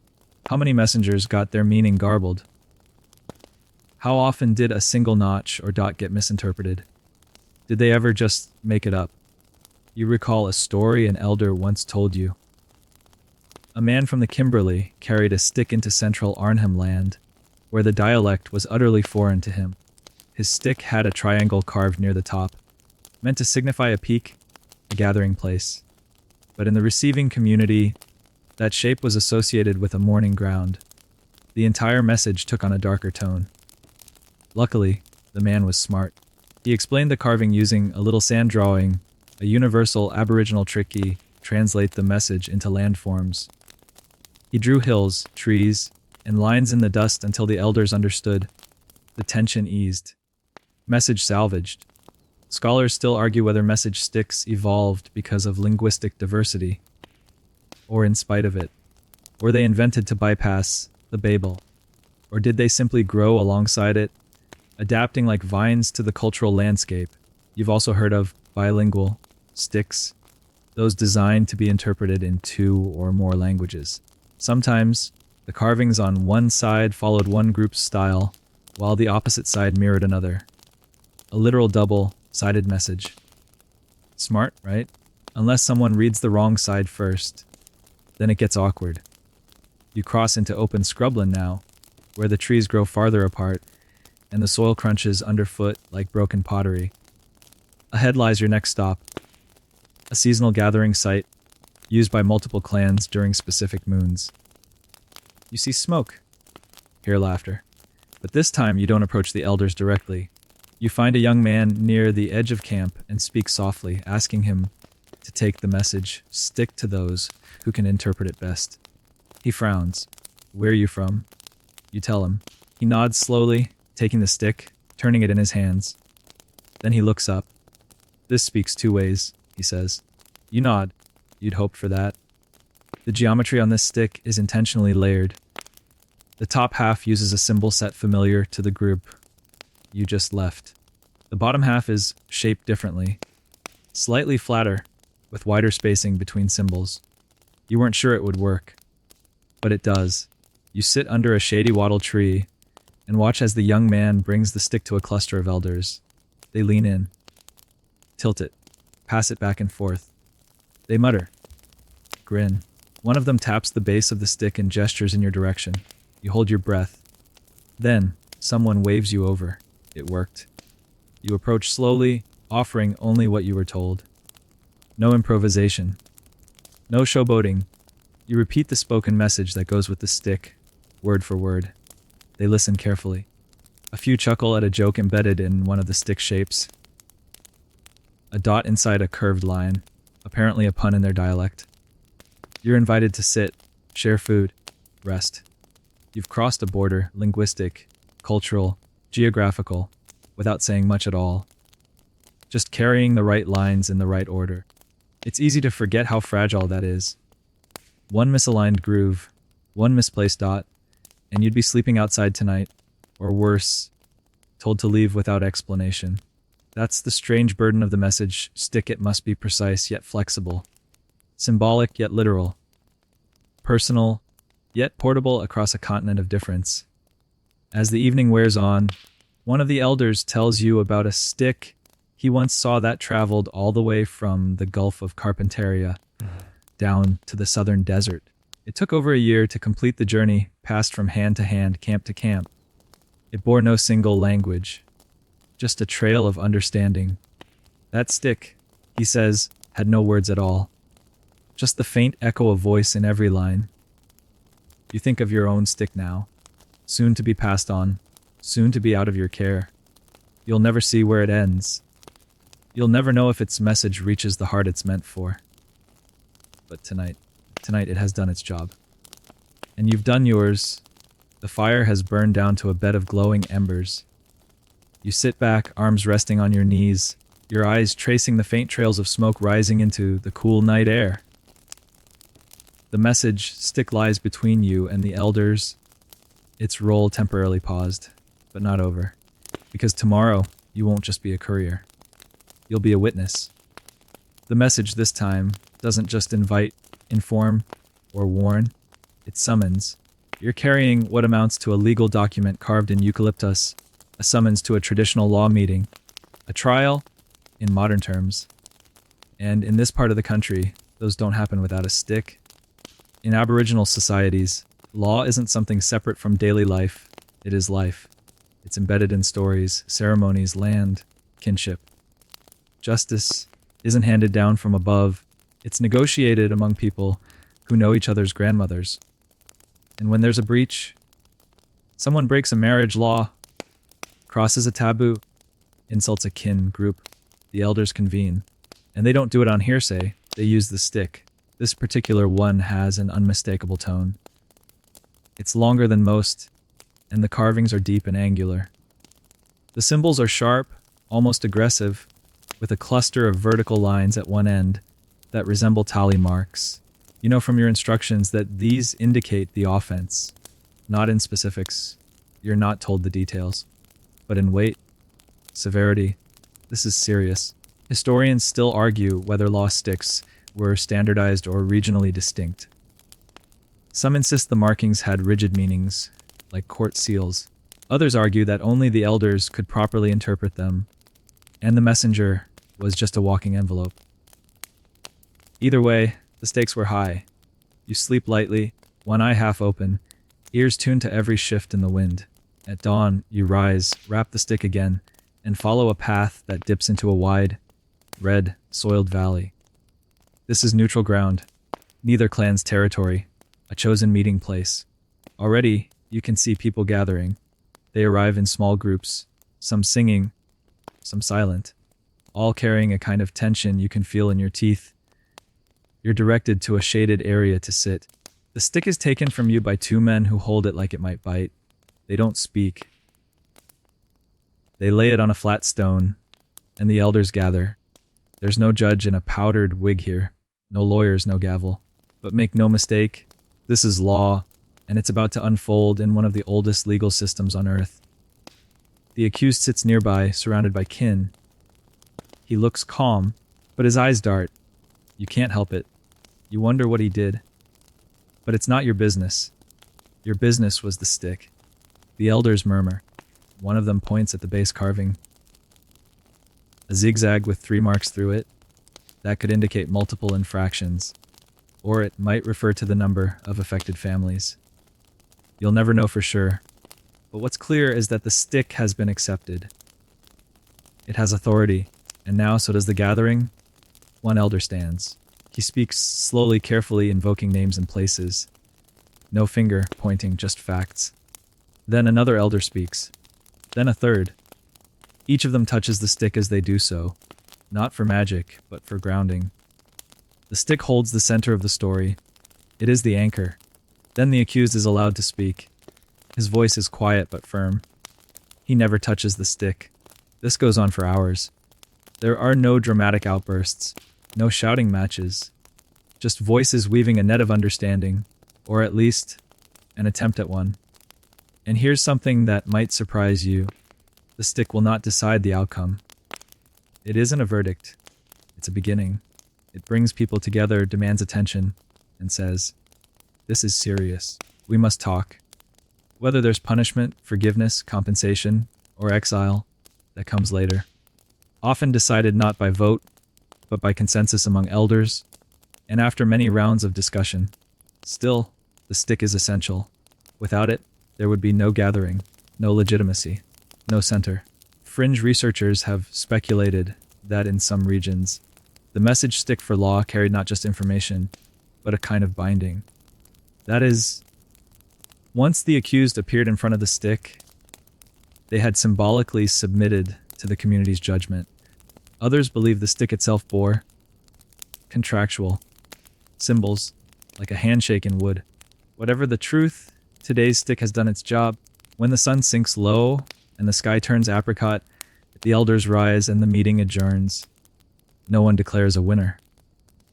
how many messengers got their meaning garbled? How often did a single notch or dot get misinterpreted? Did they ever just make it up? You recall a story an elder once told you. A man from the Kimberley carried a stick into central Arnhem Land, where the dialect was utterly foreign to him. His stick had a triangle carved near the top, meant to signify a peak, a gathering place. but in the receiving community, that shape was associated with a mourning ground. The entire message took on a darker tone. Luckily, the man was smart. He explained the carving using a little sand drawing, a universal Aboriginal trick to translate the message into landforms. He drew hills, trees, and lines in the dust until the elders understood. The tension eased. Message salvaged. Scholars still argue whether message sticks evolved because of linguistic diversity, or in spite of it. Were they invented to bypass the Babel? Or did they simply grow alongside it, adapting like vines to the cultural landscape? You've also heard of bilingual sticks, those designed to be interpreted in 2 or more languages. Sometimes, the carvings on one side followed one group's style, while the opposite side mirrored another. A literal double-sided message. Smart, right? Unless someone reads the wrong side first. Then it gets awkward. You cross into open scrubland now, where the trees grow farther apart, and the soil crunches underfoot like broken pottery. Ahead lies your next stop, a seasonal gathering site used by multiple clans during specific moons. You see smoke, hear laughter, but this time you don't approach the elders directly. You find a young man near the edge of camp and speak softly, asking him to take the message, stick to those who can interpret it best. He frowns. Where are you from? You tell him. He nods slowly, taking the stick, turning it in his hands. Then he looks up. This speaks 2 ways, he says. You nod. You'd hoped for that. The geometry on this stick is intentionally layered. The top half uses a symbol set familiar to the group you just left. The bottom half is shaped differently, slightly flatter, with wider spacing between symbols. You weren't sure it would work, but it does. You sit under a shady wattle tree and watch as the young man brings the stick to a cluster of elders. They lean in, tilt it, pass it back and forth. They mutter, grin. One of them taps the base of the stick and gestures in your direction. You hold your breath. Then, someone waves you over. It worked. You approach slowly, offering only what you were told. No improvisation. No showboating. You repeat the spoken message that goes with the stick, word for word. They listen carefully. A few chuckle at a joke embedded in one of the stick shapes. A dot inside a curved line, apparently a pun in their dialect. You're invited to sit, share food, rest. You've crossed a border, linguistic, cultural, geographical, without saying much at all. Just carrying the right lines in the right order. It's easy to forget how fragile that is. One misaligned groove, one misplaced dot, and you'd be sleeping outside tonight, or worse, told to leave without explanation. That's the strange burden of the message. Stick it must be precise yet flexible. Symbolic yet literal. Personal, yet portable across a continent of difference. As the evening wears on, one of the elders tells you about a stick he once saw that traveled all the way from the Gulf of Carpentaria down to the southern desert. It took over a year to complete the journey, passed from hand to hand, camp to camp. It bore no single language, just a trail of understanding. That stick, he says, had no words at all. Just the faint echo of voice in every line. You think of your own stick now, soon to be passed on, soon to be out of your care. You'll never see where it ends. You'll never know if its message reaches the heart it's meant for. But tonight it has done its job. And you've done yours. The fire has burned down to a bed of glowing embers. You sit back, arms resting on your knees, your eyes tracing the faint trails of smoke rising into the cool night air. The message stick lies between you and the elders. Its role temporarily paused, but not over. Because tomorrow, you won't just be a courier. You'll be a witness. The message this time doesn't just invite, inform, or warn. It summons. You're carrying what amounts to a legal document carved in eucalyptus, a summons to a traditional law meeting, a trial, in modern terms. And in this part of the country, those don't happen without a stick. In Aboriginal societies, law isn't something separate from daily life. It is life. It's embedded in stories, ceremonies, land, kinship. Justice isn't handed down from above. It's negotiated among people who know each other's grandmothers. And when there's a breach, someone breaks a marriage law, crosses a taboo, insults a kin group, the elders convene. And they don't do it on hearsay, they use the stick. This particular one has an unmistakable tone. It's longer than most, and the carvings are deep and angular. The symbols are sharp, almost aggressive, with a cluster of vertical lines at one end that resemble tally marks. You know from your instructions that these indicate the offense, not in specifics. You're not told the details. But in weight, severity, this is serious. Historians still argue whether law sticks were standardized or regionally distinct. Some insist the markings had rigid meanings, like court seals. Others argue that only the elders could properly interpret them, and the messenger was just a walking envelope. Either way, the stakes were high. You sleep lightly, one eye half open, ears tuned to every shift in the wind. At dawn, you rise, wrap the stick again, and follow a path that dips into a wide, red, soiled valley. This is neutral ground, neither clan's territory, a chosen meeting place. Already, you can see people gathering. They arrive in small groups, some singing, some silent, all carrying a kind of tension you can feel in your teeth. You're directed to a shaded area to sit. The stick is taken from you by two men who hold it like it might bite. They don't speak. They lay it on a flat stone, and the elders gather. There's no judge in a powdered wig here, no lawyers, no gavel. But make no mistake, this is law, and it's about to unfold in one of the oldest legal systems on Earth. The accused sits nearby, surrounded by kin. He looks calm, but his eyes dart. You can't help it. You wonder what he did. But it's not your business. Your business was the stick. The elders murmur. One of them points at the base carving. A zigzag with 3 marks through it. That could indicate multiple infractions. Or it might refer to the number of affected families. You'll never know for sure. But what's clear is that the stick has been accepted. It has authority, and now so does the gathering. One elder stands. He speaks slowly, carefully, invoking names and places. No finger pointing, just facts. Then another elder speaks. Then a third. Each of them touches the stick as they do so, not for magic, but for grounding. The stick holds the center of the story. It is the anchor. Then the accused is allowed to speak. His voice is quiet but firm. He never touches the stick. This goes on for hours. There are no dramatic outbursts, no shouting matches, just voices weaving a net of understanding, or at least an attempt at one. And here's something that might surprise you. The stick will not decide the outcome. It isn't a verdict. It's a beginning. It brings people together, demands attention, and says, "This is serious. We must talk." Whether there's punishment, forgiveness, compensation, or exile, that comes later. Often decided not by vote, but by consensus among elders, and after many rounds of discussion. Still, the stick is essential. Without it, there would be no gathering, no legitimacy, no center. Fringe researchers have speculated that in some regions, the message stick for law carried not just information, but a kind of binding. That is, once the accused appeared in front of the stick, they had symbolically submitted to the community's judgment. Others believe the stick itself bore contractual symbols, like a handshake in wood. Whatever the truth, today's stick has done its job. When the sun sinks low and the sky turns apricot, the elders rise and the meeting adjourns. No one declares a winner.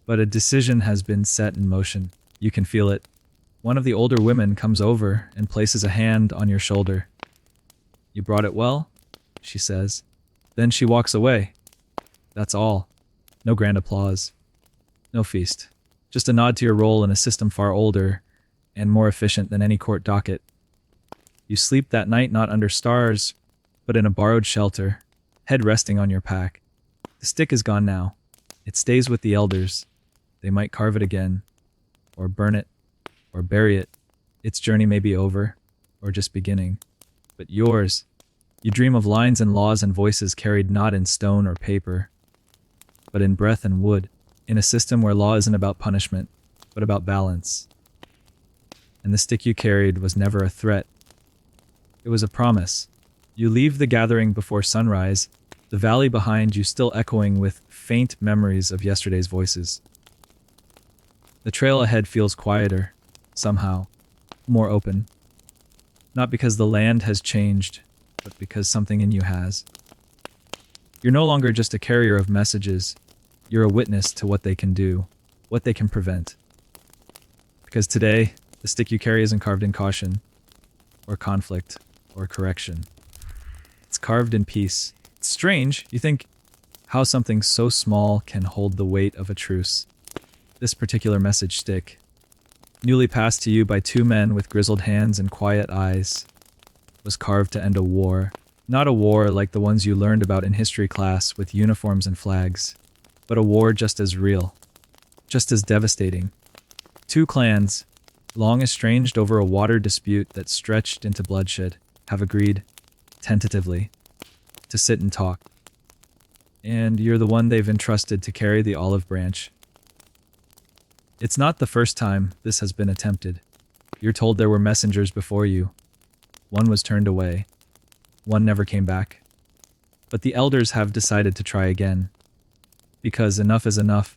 But a decision has been set in motion. You can feel it. One of the older women comes over and places a hand on your shoulder. "You brought it well," she says. Then she walks away. That's all. No grand applause. No feast. Just a nod to your role in a system far older and more efficient than any court docket. You sleep that night not under stars, but in a borrowed shelter, head resting on your pack. The stick is gone now. It stays with the elders. They might carve it again, or burn it, or bury it. Its journey may be over, or just beginning. But yours, you dream of lines and laws and voices carried not in stone or paper, but in breath and wood. in a system where law isn't about punishment, but about balance. And the stick you carried was never a threat. It was a promise. You leave the gathering before sunrise, the valley behind you still echoing with faint memories of yesterday's voices. The trail ahead feels quieter, somehow, more open. Not because the land has changed, but because something in you has. You're no longer just a carrier of messages, you're a witness to what they can do, what they can prevent. Because today, the stick you carry isn't carved in caution, or conflict, or correction. It's carved in peace. It's strange, you think, how something so small can hold the weight of a truce. This particular message stick, newly passed to you by two men with grizzled hands and quiet eyes, was carved to end a war. Not a war like the ones you learned about in history class with uniforms and flags, but a war just as real, just as devastating. Two clans, long estranged over a water dispute that stretched into bloodshed, have agreed, tentatively, to sit and talk. And you're the one they've entrusted to carry the olive branch. It's not the first time this has been attempted. You're told there were messengers before you. One was turned away. One never came back. But the elders have decided to try again. Because enough is enough,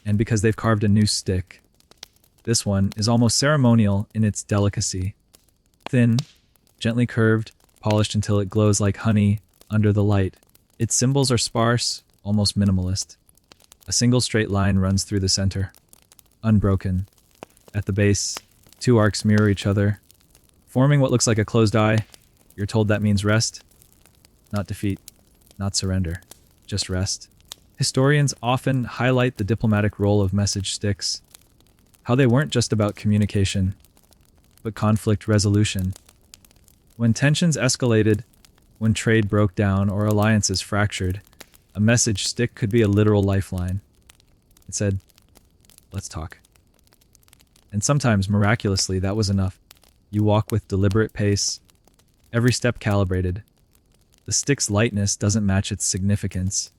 and because they've carved a new stick. This one is almost ceremonial in its delicacy. Thin, gently curved, polished until it glows like honey under the light. Its symbols are sparse, almost minimalist. A single straight line runs through the center, unbroken. At the base, two arcs mirror each other, forming what looks like a closed eye. You're told that means rest, not defeat, not surrender, just rest. Historians often highlight the diplomatic role of message sticks, how they weren't just about communication, but conflict resolution. When tensions escalated, when trade broke down or alliances fractured, a message stick could be a literal lifeline. It said, "Let's talk." And sometimes, miraculously, that was enough. You walk with deliberate pace, every step calibrated. The stick's lightness doesn't match its significance,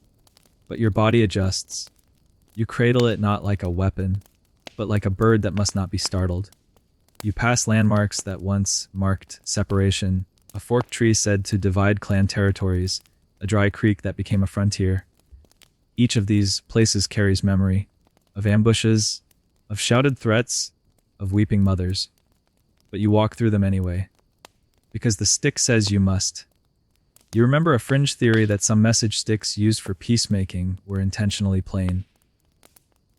but your body adjusts. You cradle it not like a weapon, but like a bird that must not be startled. You pass landmarks that once marked separation, a forked tree said to divide clan territories, a dry creek that became a frontier. Each of these places carries memory, of ambushes, of shouted threats, of weeping mothers. But you walk through them anyway, because the stick says you must. You remember a fringe theory that some message sticks used for peacemaking were intentionally plain.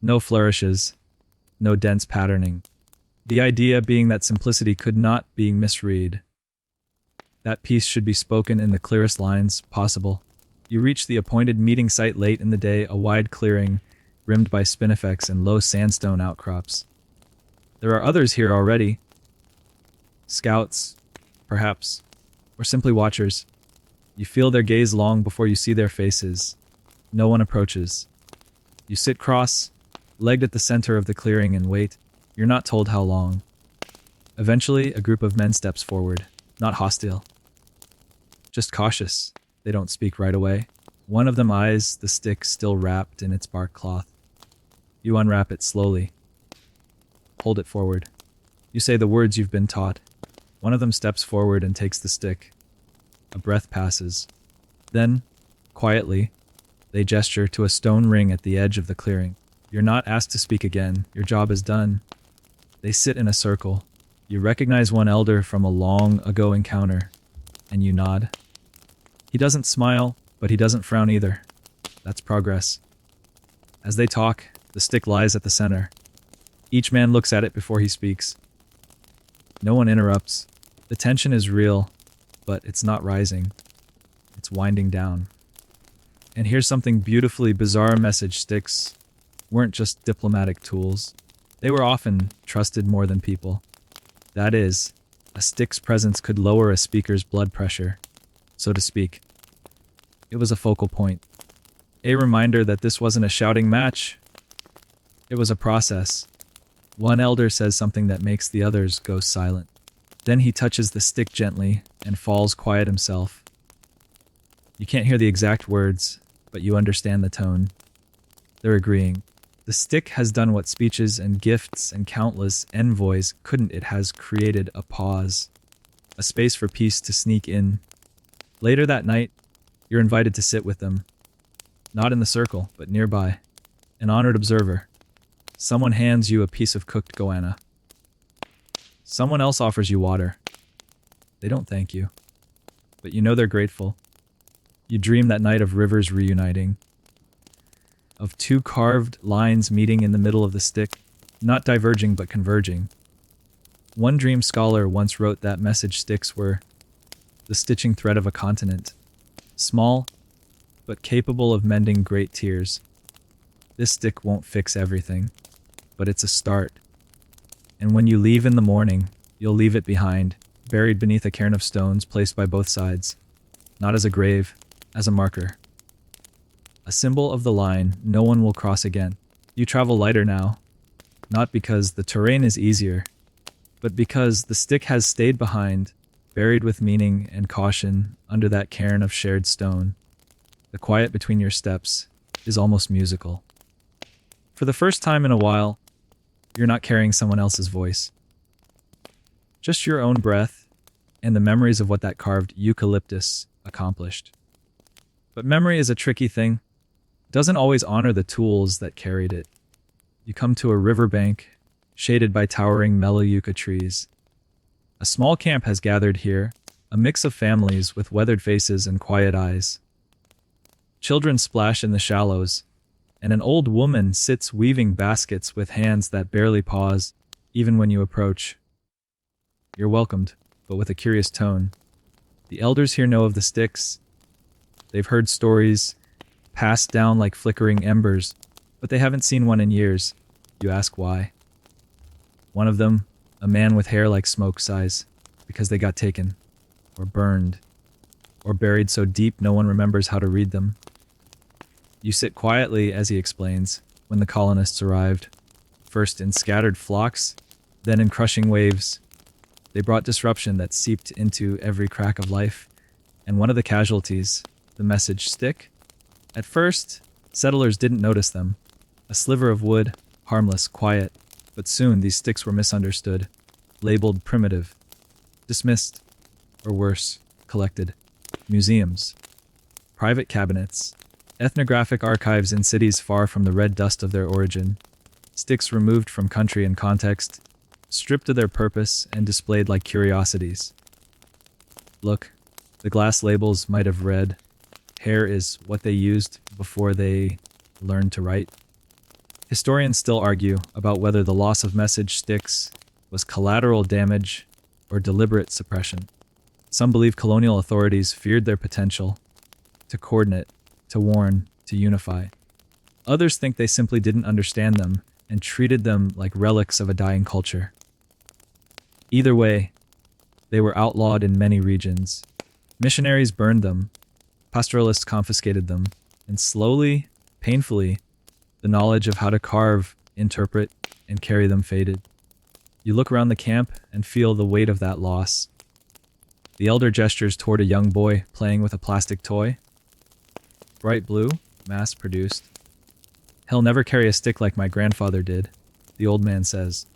No flourishes, no dense patterning. The idea being that simplicity could not be misread. That piece should be spoken in the clearest lines possible. You reach the appointed meeting site late in the day, a wide clearing, rimmed by spinifex and low sandstone outcrops. There are others here already. Scouts, perhaps, or simply watchers. You feel their gaze long before you see their faces. No one approaches. You sit cross-legged at the center of the clearing and wait. You're not told how long. Eventually, a group of men steps forward, not hostile, just cautious. They don't speak right away. One of them eyes the stick still wrapped in its bark cloth. You unwrap it slowly. Hold it forward. You say the words you've been taught. One of them steps forward and takes the stick. A breath passes. Then, quietly, they gesture to a stone ring at the edge of the clearing. You're not asked to speak again. Your job is done. They sit in a circle. You recognize one elder from a long-ago encounter, and you nod. He doesn't smile, but he doesn't frown either. That's progress. As they talk, the stick lies at the center. Each man looks at it before he speaks. No one interrupts. The tension is real, but it's not rising. It's winding down. And here's something beautifully bizarre: message sticks weren't just diplomatic tools. They were often trusted more than people. That is, a stick's presence could lower a speaker's blood pressure, so to speak. It was a focal point. A reminder that this wasn't a shouting match. It was a process. One elder says something that makes the others go silent. Then he touches the stick gently and falls quiet himself. You can't hear the exact words, but you understand the tone. They're agreeing. The stick has done what speeches and gifts and countless envoys couldn't. It has created a pause, a space for peace to sneak in. Later that night, you're invited to sit with them. Not in the circle, but nearby. An honored observer. Someone hands you a piece of cooked goanna. Someone else offers you water. They don't thank you, but you know they're grateful. You dream that night of rivers reuniting, of two carved lines meeting in the middle of the stick, not diverging but converging. One dream scholar once wrote that message sticks were the stitching thread of a continent, small, but capable of mending great tears. This stick won't fix everything, but it's a start. And when you leave in the morning, you'll leave it behind, buried beneath a cairn of stones placed by both sides, not as a grave, as a marker. A symbol of the line no one will cross again. You travel lighter now, not because the terrain is easier, but because the stick has stayed behind, buried with meaning and caution under that cairn of shared stone. The quiet between your steps is almost musical. For the first time in a while, you're not carrying someone else's voice. Just your own breath and the memories of what that carved eucalyptus accomplished. But memory is a tricky thing. It doesn't always honor the tools that carried it. You come to a riverbank, shaded by towering melaleuca trees. A small camp has gathered here, a mix of families with weathered faces and quiet eyes. Children splash in the shallows, and an old woman sits weaving baskets with hands that barely pause, even when you approach. You're welcomed, but with a curious tone. The elders here know of the sticks. They've heard stories, passed down like flickering embers, but they haven't seen one in years. You ask why. One of them, a man with hair like smoke, sighs, because they got taken, or burned, or buried so deep no one remembers how to read them. You sit quietly as he explains, when the colonists arrived, first in scattered flocks, then in crushing waves. They brought disruption that seeped into every crack of life, and one of the casualties, the message stick. At first, settlers didn't notice them. A sliver of wood, harmless, quiet, but soon these sticks were misunderstood, labeled primitive, dismissed, or worse, collected. Museums, private cabinets, ethnographic archives in cities far from the red dust of their origin, sticks removed from country and context, stripped of their purpose and displayed like curiosities. Look, the glass labels might have read, "Hair is what they used before they learned to write." Historians still argue about whether the loss of message sticks was collateral damage or deliberate suppression. Some believe colonial authorities feared their potential to coordinate, to warn, to unify. Others think they simply didn't understand them and treated them like relics of a dying culture. Either way, they were outlawed in many regions. Missionaries burned them, pastoralists confiscated them, and slowly, painfully, the knowledge of how to carve, interpret, and carry them faded. You look around the camp and feel the weight of that loss. The elder gestures toward a young boy playing with a plastic toy. Bright blue, mass-produced. "He'll never carry a stick like my grandfather did," the old man says.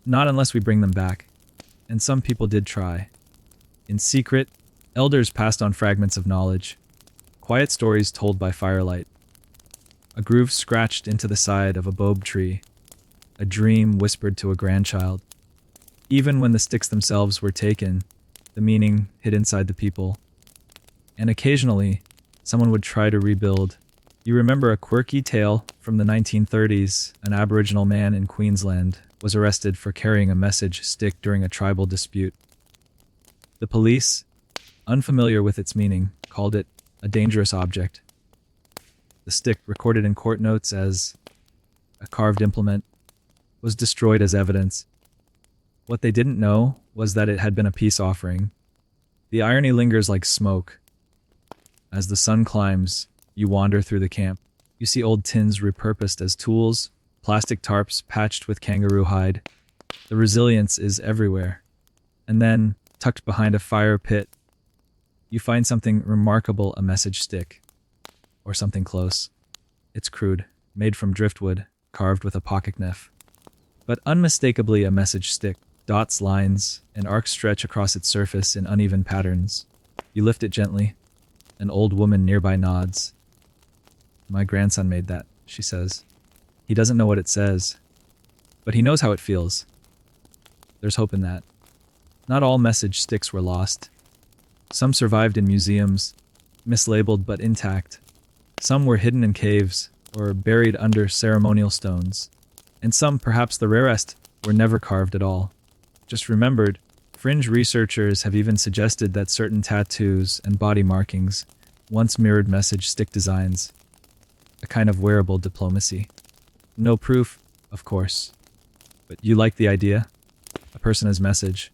"Not unless we bring them back." And some people did try. In secret, elders passed on fragments of knowledge, quiet stories told by firelight. A groove scratched into the side of a boab tree, a dream whispered to a grandchild. Even when the sticks themselves were taken, the meaning hid inside the people. And occasionally, someone would try to rebuild. You remember a quirky tale from the 1930s. An Aboriginal man in Queensland was arrested for carrying a message stick during a tribal dispute. The police, unfamiliar with its meaning, called it a dangerous object. The stick, recorded in court notes as a carved implement, was destroyed as evidence. What they didn't know was that it had been a peace offering. The irony lingers like smoke. As the sun climbs, you wander through the camp. You see old tins repurposed as tools, plastic tarps patched with kangaroo hide. The resilience is everywhere. And then, tucked behind a fire pit, you find something remarkable, a message stick. Or something close. It's crude, made from driftwood, carved with a pocket knife. But unmistakably a message stick. Dots, lines, and arcs stretch across its surface in uneven patterns. You lift it gently. An old woman nearby nods. My grandson made that, she says. He doesn't know what it says, but he knows how it feels. There's hope in that. Not all message sticks were lost. Some survived in museums, mislabeled but intact. Some were hidden in caves or buried under ceremonial stones. And some, perhaps the rarest, were never carved at all. Just remembered, fringe researchers have even suggested that certain tattoos and body markings once mirrored message stick designs. A kind of wearable diplomacy. No proof, of course. But you like the idea? A person's message.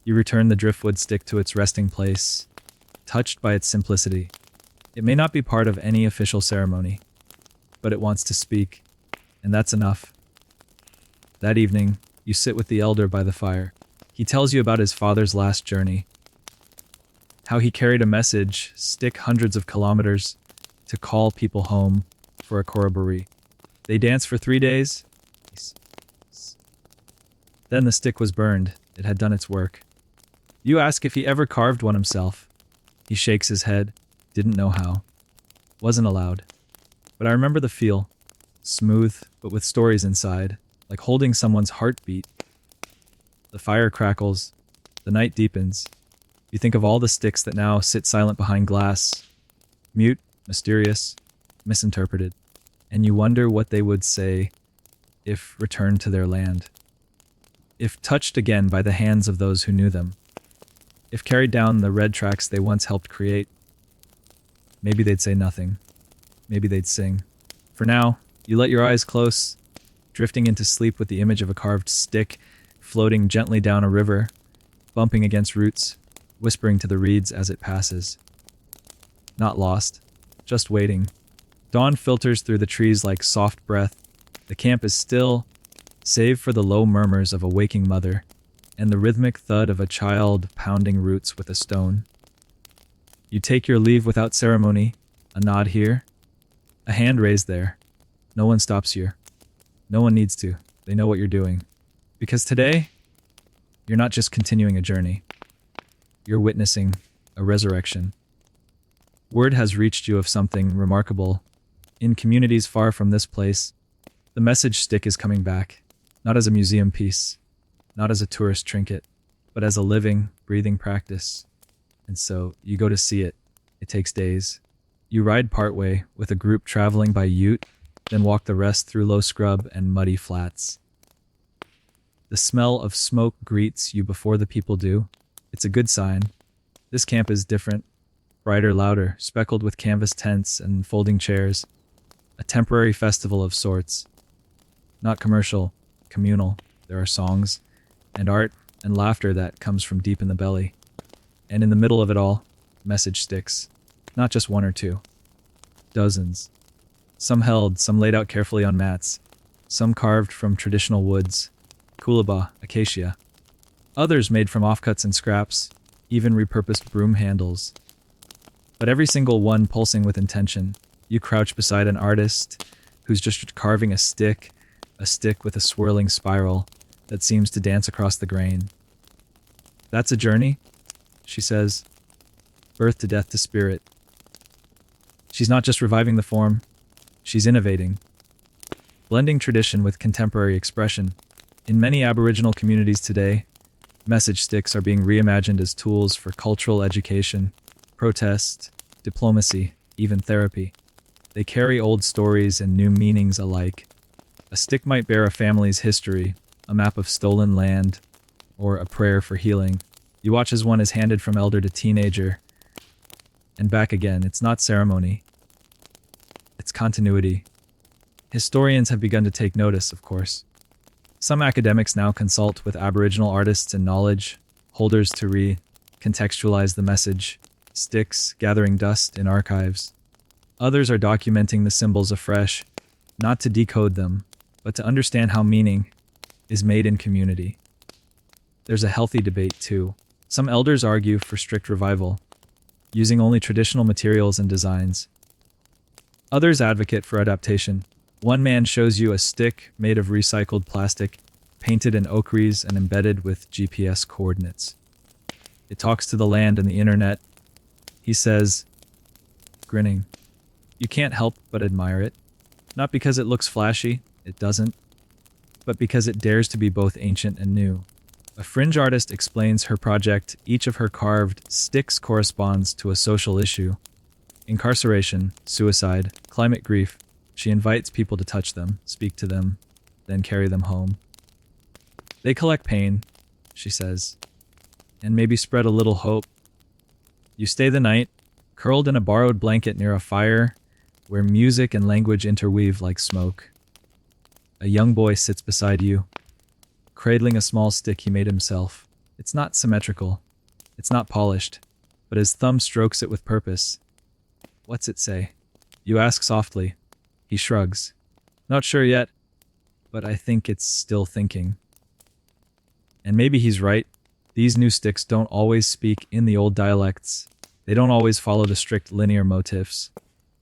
You return the driftwood stick to its resting place, touched by its simplicity. It may not be part of any official ceremony, but it wants to speak, and that's enough. That evening, you sit with the elder by the fire. He tells you about his father's last journey, how he carried a message stick hundreds of kilometers to call people home for a corroboree. They dance for 3 days. Then the stick was burned. It had done its work. You ask if he ever carved one himself. He shakes his head. Didn't know how. Wasn't allowed. But I remember the feel. Smooth, but with stories inside, like holding someone's heartbeat. The fire crackles. The night deepens. You think of all the sticks that now sit silent behind glass. Mute, mysterious, misinterpreted. And you wonder what they would say if returned to their land. If touched again by the hands of those who knew them. If carried down the red tracks they once helped create. Maybe they'd say nothing. Maybe they'd sing. For now, you let your eyes close, drifting into sleep with the image of a carved stick floating gently down a river, bumping against roots, whispering to the reeds as it passes. Not lost, just waiting. Dawn filters through the trees like soft breath. The camp is still, save for the low murmurs of a waking mother and the rhythmic thud of a child pounding roots with a stone. You take your leave without ceremony, a nod here, a hand raised there. No one stops you. No one needs to. They know what you're doing. Because today, you're not just continuing a journey. You're witnessing a resurrection. Word has reached you of something remarkable. In communities far from this place, the message stick is coming back, not as a museum piece, not as a tourist trinket, but as a living, breathing practice. And so, you go to see it. It takes days. You ride partway with a group traveling by ute, then walk the rest through low scrub and muddy flats. The smell of smoke greets you before the people do. It's a good sign. This camp is different, brighter, louder, speckled with canvas tents and folding chairs. A temporary festival of sorts. Not commercial, communal. There are songs, and art, and laughter that comes from deep in the belly. And in the middle of it all, message sticks. Not just one or two. Dozens. Some held, some laid out carefully on mats. Some carved from traditional woods. Coolabah, acacia. Others made from offcuts and scraps, even repurposed broom handles. But every single one pulsing with intention. You crouch beside an artist who's just carving a stick with a swirling spiral that seems to dance across the grain. That's a journey, she says. Birth to death to spirit. She's not just reviving the form, she's innovating. Blending tradition with contemporary expression. In many Aboriginal communities today, message sticks are being reimagined as tools for cultural education, protest, diplomacy, even therapy. They carry old stories and new meanings alike. A stick might bear a family's history, a map of stolen land, or a prayer for healing. You watch as one is handed from elder to teenager, and back again. It's not ceremony. It's continuity. Historians have begun to take notice, of course. Some academics now consult with Aboriginal artists and knowledge holders to recontextualize the message, sticks gathering dust in archives. Others are documenting the symbols afresh, not to decode them, but to understand how meaning is made in community. There's a healthy debate, too. Some elders argue for strict revival, using only traditional materials and designs. Others advocate for adaptation, One man shows you a stick made of recycled plastic, painted in ochres and embedded with GPS coordinates. It talks to the land and the internet. He says, grinning. You can't help but admire it. Not because it looks flashy, it doesn't, but because it dares to be both ancient and new. A fringe artist explains her project. Each of her carved sticks corresponds to a social issue. Incarceration, suicide, climate grief. She invites people to touch them, speak to them, then carry them home. They collect pain, she says, and maybe spread a little hope. You stay the night, curled in a borrowed blanket near a fire, where music and language interweave like smoke. A young boy sits beside you, cradling a small stick he made himself. It's not symmetrical. It's not polished, but his thumb strokes it with purpose. What's it say? You ask softly. He shrugs. Not sure yet, but I think it's still thinking. And maybe he's right. These new sticks don't always speak in the old dialects. They don't always follow the strict linear motifs.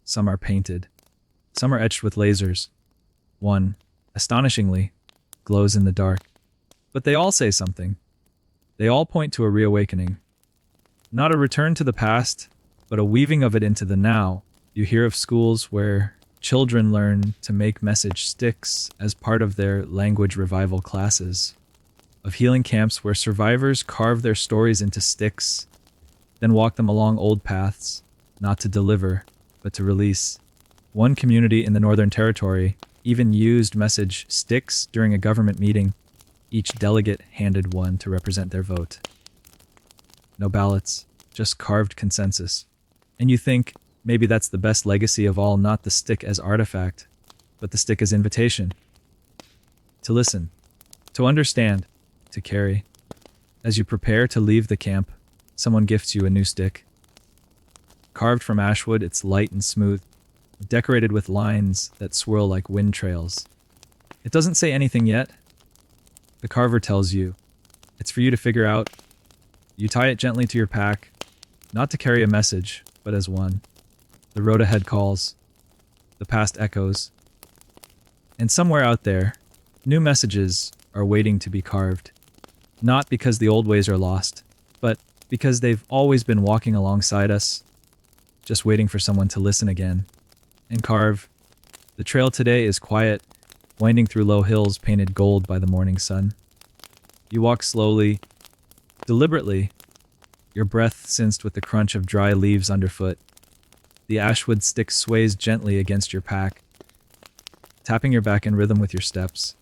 Some are painted. Some are etched with lasers. One, astonishingly, glows in the dark. But they all say something. They all point to a reawakening. Not a return to the past, but a weaving of it into the now. You hear of schools where children learn to make message sticks as part of their language revival classes. Of healing camps where survivors carve their stories into sticks, then walk them along old paths, not to deliver, but to release. One community in the Northern Territory even used message sticks during a government meeting. Each delegate handed one to represent their vote. No ballots, just carved consensus. And you think, maybe that's the best legacy of all, not the stick as artifact, but the stick as invitation. To listen, to understand, to carry. As you prepare to leave the camp, someone gifts you a new stick. Carved from ashwood, it's light and smooth, decorated with lines that swirl like wind trails. It doesn't say anything yet. The carver tells you. It's for you to figure out. You tie it gently to your pack, not to carry a message, but as one. The road ahead calls. The past echoes. And somewhere out there, new messages are waiting to be carved. Not because the old ways are lost, but because they've always been walking alongside us, just waiting for someone to listen again and carve. The trail today is quiet, winding through low hills painted gold by the morning sun. You walk slowly, deliberately, your breath sensed with the crunch of dry leaves underfoot. The ashwood stick sways gently against your pack, tapping your back in rhythm with your steps.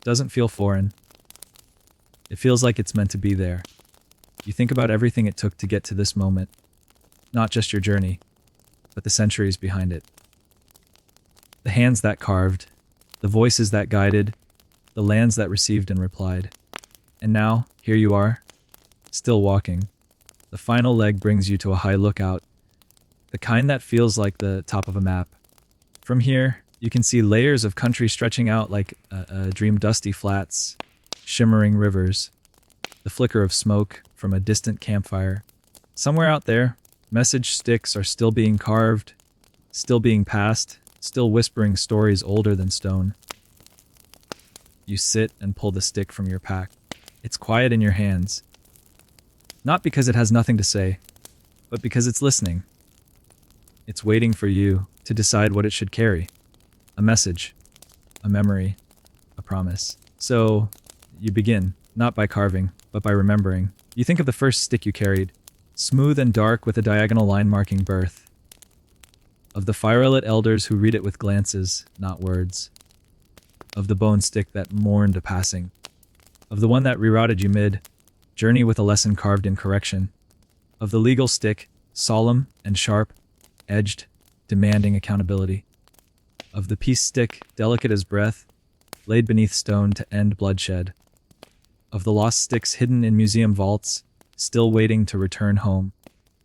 Doesn't feel foreign. It feels like it's meant to be there. You think about everything it took to get to this moment. Not just your journey, but the centuries behind it. The hands that carved, the voices that guided, the lands that received and replied. And now, here you are, still walking. The final leg brings you to a high lookout, the kind that feels like the top of a map. From here, you can see layers of country stretching out like a dream, dusty flats, shimmering rivers, the flicker of smoke from a distant campfire. Somewhere out there, message sticks are still being carved, still being passed, still whispering stories older than stone. You sit and pull the stick from your pack. It's quiet in your hands. Not because it has nothing to say, but because it's listening. It's waiting for you to decide what it should carry. A message, a memory, a promise. So, you begin, not by carving, but by remembering. You think of the first stick you carried, smooth and dark with a diagonal line marking birth. Of the firelit elders who read it with glances, not words. Of the bone stick that mourned a passing. Of the one that rerouted you mid-journey with a lesson carved in correction. Of the legal stick, solemn and sharp, edged, demanding accountability. Of the peace stick, delicate as breath, laid beneath stone to end bloodshed. Of the lost sticks hidden in museum vaults, still waiting to return home.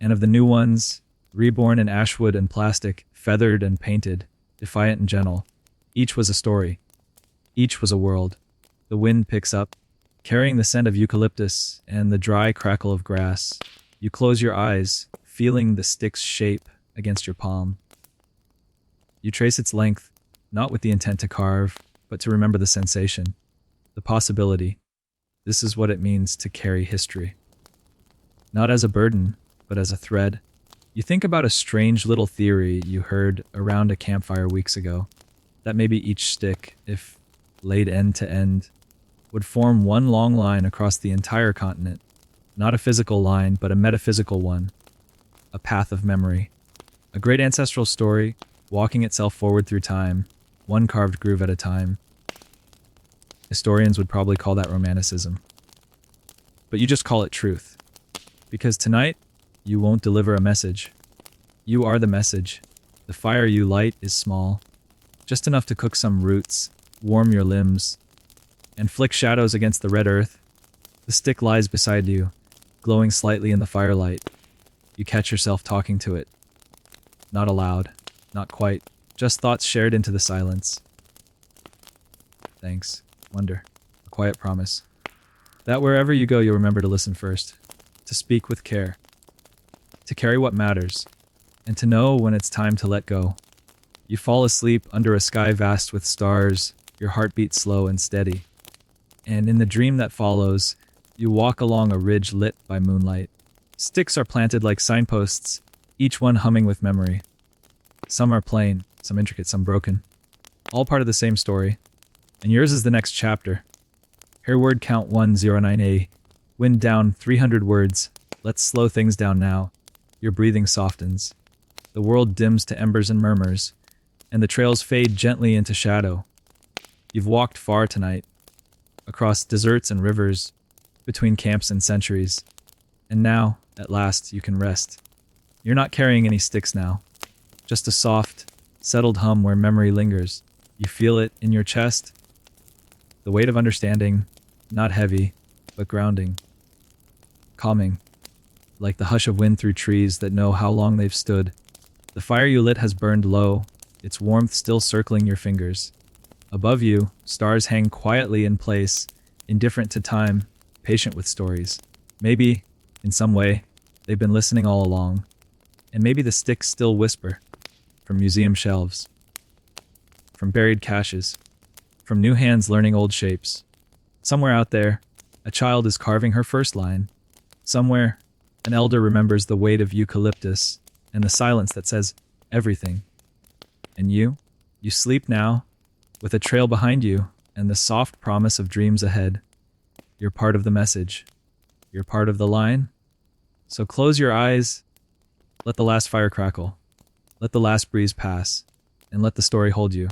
And of the new ones, reborn in ashwood and plastic, feathered and painted, defiant and gentle. Each was a story. Each was a world. The wind picks up, carrying the scent of eucalyptus and the dry crackle of grass. You close your eyes, feeling the stick's shape against your palm. You trace its length, not with the intent to carve, but to remember the sensation, the possibility. This is what it means to carry history. Not as a burden, but as a thread. You think about a strange little theory you heard around a campfire weeks ago, that maybe each stick, if laid end to end, would form one long line across the entire continent. Not a physical line, but a metaphysical one. A path of memory. A great ancestral story, walking itself forward through time, one carved groove at a time. Historians would probably call that romanticism. But you just call it truth. Because tonight, you won't deliver a message. You are the message. The fire you light is small, just enough to cook some roots, warm your limbs, and flick shadows against the red earth. The stick lies beside you, glowing slightly in the firelight. You catch yourself talking to it. Not aloud, not quite, just thoughts shared into the silence. Thanks. Wonder. A quiet promise. That wherever you go, you'll remember to listen first. To speak with care. To carry what matters. And to know when it's time to let go. You fall asleep under a sky vast with stars, your heartbeat slow and steady. And in the dream that follows, you walk along a ridge lit by moonlight. Sticks are planted like signposts, each one humming with memory. Some are plain, some intricate, some broken. All part of the same story. And yours is the next chapter. Hear word count 109A. Wind down 300 words. Let's slow things down now. Your breathing softens. The world dims to embers and murmurs, and the trails fade gently into shadow. You've walked far tonight, across deserts and rivers, between camps and centuries. And now, at last, you can rest. You're not carrying any sticks now. Just a soft, settled hum where memory lingers. You feel it in your chest. The weight of understanding, not heavy, but grounding. Calming, like the hush of wind through trees that know how long they've stood. The fire you lit has burned low, its warmth still circling your fingers. Above you, stars hang quietly in place, indifferent to time, patient with stories. Maybe, in some way, they've been listening all along. And maybe the sticks still whisper, from museum shelves, from buried caches, from new hands learning old shapes. Somewhere out there, a child is carving her first line. Somewhere, an elder remembers the weight of eucalyptus and the silence that says everything. And you sleep now, with a trail behind you and the soft promise of dreams ahead. You're part of the message. You're part of the line. So close your eyes, let the last fire crackle, let the last breeze pass, and let the story hold you.